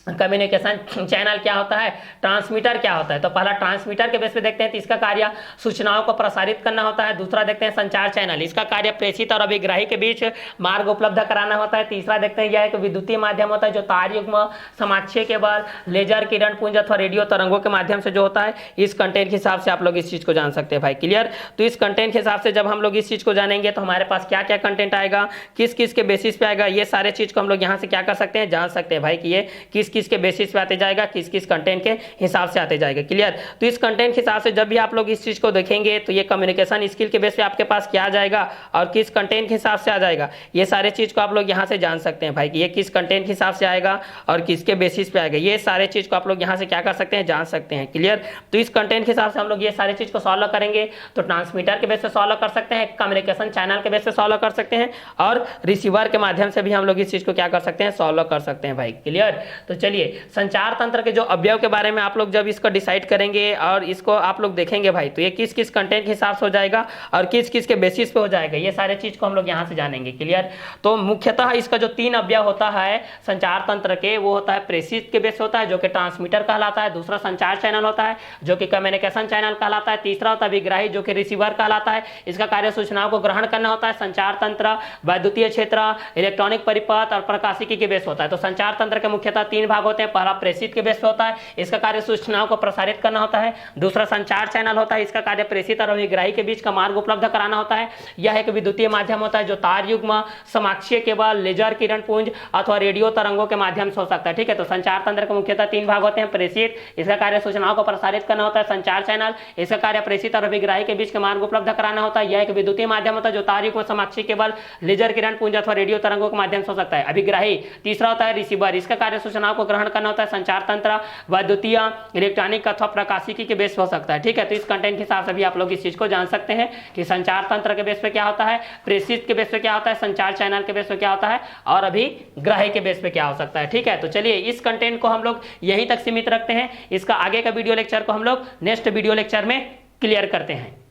कम्युनिकेशन चैनल क्या होता है, ट्रांसमीटर क्या होता है। तो पहला ट्रांसमीटर के बेस पे देखते हैं, तो इसका कार्य सूचनाओं को प्रसारित करना होता है। दूसरा देखते हैं संचार चैनल, इसका कार्य प्रेषित और अभिग्राही के बीच मार्ग उपलब्ध कराना होता है। तीसरा देखते हैं यह एक विद्युतीय माध्यम होता है जो तार युग्म, समाक्षीय केबल, लेजर किरण पुंज अथवा रेडियो तरंगों के माध्यम से जो होता है। इस कंटेंट के हिसाब से आप लोग इस चीज को जान सकते हैं भाई। क्लियर? तो इस कंटेंट के हिसाब से जब हम लोग इस चीज को जानेंगे तो हमारे पास क्या क्या कंटेंट आएगा, किस किस के बेसिस पे आएगा, ये सारे चीज को हम लोग यहाँ से क्या कर सकते हैं, जान सकते हैं भाई कि ये किस किस के बेसिस पे आते जाएगा, किस किस कंटेंट के हिसाब से आते जाएगा। क्लियर? तो इस कंटेंट के हिसाब से जब भी आप लोग इस चीज को देखेंगे तो ये कम्युनिकेशन स्किल के बेस पे आपके पास क्या आ जाएगा और किस कंटेंट के हिसाब से आ जाएगा, ये सारे चीज को आप लोग यहाँ से जान सकते हैं भाई कि ये किस कंटेंट के हिसाब से आएगा और किसके बेसिस पे आएगा। ये सारे चीज को आप लोग यहाँ से क्या कर सकते हैं, जान सकते हैं। क्लियर? तो इस कंटेंट के हिसाब से हम लोग ये सारे चीज को सॉल्व करेंगे तो ट्रांसमीटर के बेस पे सॉल्व कर सकते हैं, कम्युनिकेशन चैनल के बेस पे सॉल्व कर सकते हैं और रिसीवर के माध्यम से भी हम लोग इस चीज को क्या कर सकते हैं, सॉल्व कर सकते हैं भाई। क्लियर? तो चलिए संचार तंत्र के जो अवयव के बारे में आप लोग जब इसको डिसाइड करेंगे और इसको आप लोग देखेंगे भाई तो ये किस किस कंटेंट के हिसाब से हो जाएगा और किस किस के बेसिस पे हो जाएगा, ये सारे चीज को हम लोग यहाँ से जानेंगे। क्लियर? तो मुख्यतः इसका जो 3 अवयव होता है संचार तंत्र के, वो होता है प्रेषित के बेस होता है जो कि ट्रांसमीटर कहलाता है। दूसरा संचार चैनल होता है जो कि कम्युनिकेशन चैनल कहलाता है। तीसरा होता है अभिग्राही जो कि रिसीवर कहलाता है। इसका कार्य सूचनाओं को ग्रहण करना होता है। संचार तंत्र, वैद्युतीय क्षेत्र, इलेक्ट्रॉनिक परिपथ और प्रकाशिकी के बेस होता है। तो संचार तंत्र के मुख्यतः 3 भाग होते हैं। पहला प्रेषित के बेस होता है, इसका कार्य सूचनाओं को प्रसारित करना होता है। दूसरा संचार चैनल होता है, इसका कार्य प्रेषित और अभिग्राही के बीच का मार्ग उपलब्ध कराना होता है। यह एक विद्युतीय माध्यम होता है जो तार युग्म, समाक्षीय केबल, लेजर किरण पुंज अथवा रेडियो तरंगों के माध्यम से हो सकता है। ठीक है? तो संचार तंत्र के मुख्यतः 3 भाग होते हैं। प्रेषित, इसका कार्य सूचनाओं को प्रसारित करना होता है। संचार चैनल, इसका कार्य प्रेषित और अभिग्राही के बीच का मार्ग उपलब्ध कराना होता है। यह एक विद्युतीय माध्यम होता है जो तार युग्म, समाक्षीय केबल, लेजर किरण पुंज अथवा रेडियो तरंगों के माध्यम से हो सकता है। अभिग्राही तीसरा होता है रिसीवर, इसका कार्य सूचनाओं को ग्रहण करना होता है। संचार तंत्र वैद्युतीय, इलेक्ट्रॉनिक अथवा प्रकाशिकी के बेस पे हो सकता है। ठीक है? तो इस कंटेंट के हिसाब से भी आप लोग इस चीज को जान सकते हैं कि संचार तंत्र के बेस पे क्या होता है, प्रेषित के बेस पे क्या होता है, संचार चैनल के बेस पे क्या होता है और अभिग्राही के बेस पे क्या हो सकता है। ठीक है? तो चलिए इस कंटेंट को हम लोग यहीं तक सीमित रखते हैं। इसका आगे का वीडियो लेक्चर को हम लोग नेक्स्ट वीडियो लेक्चर में क्लियर करते हैं।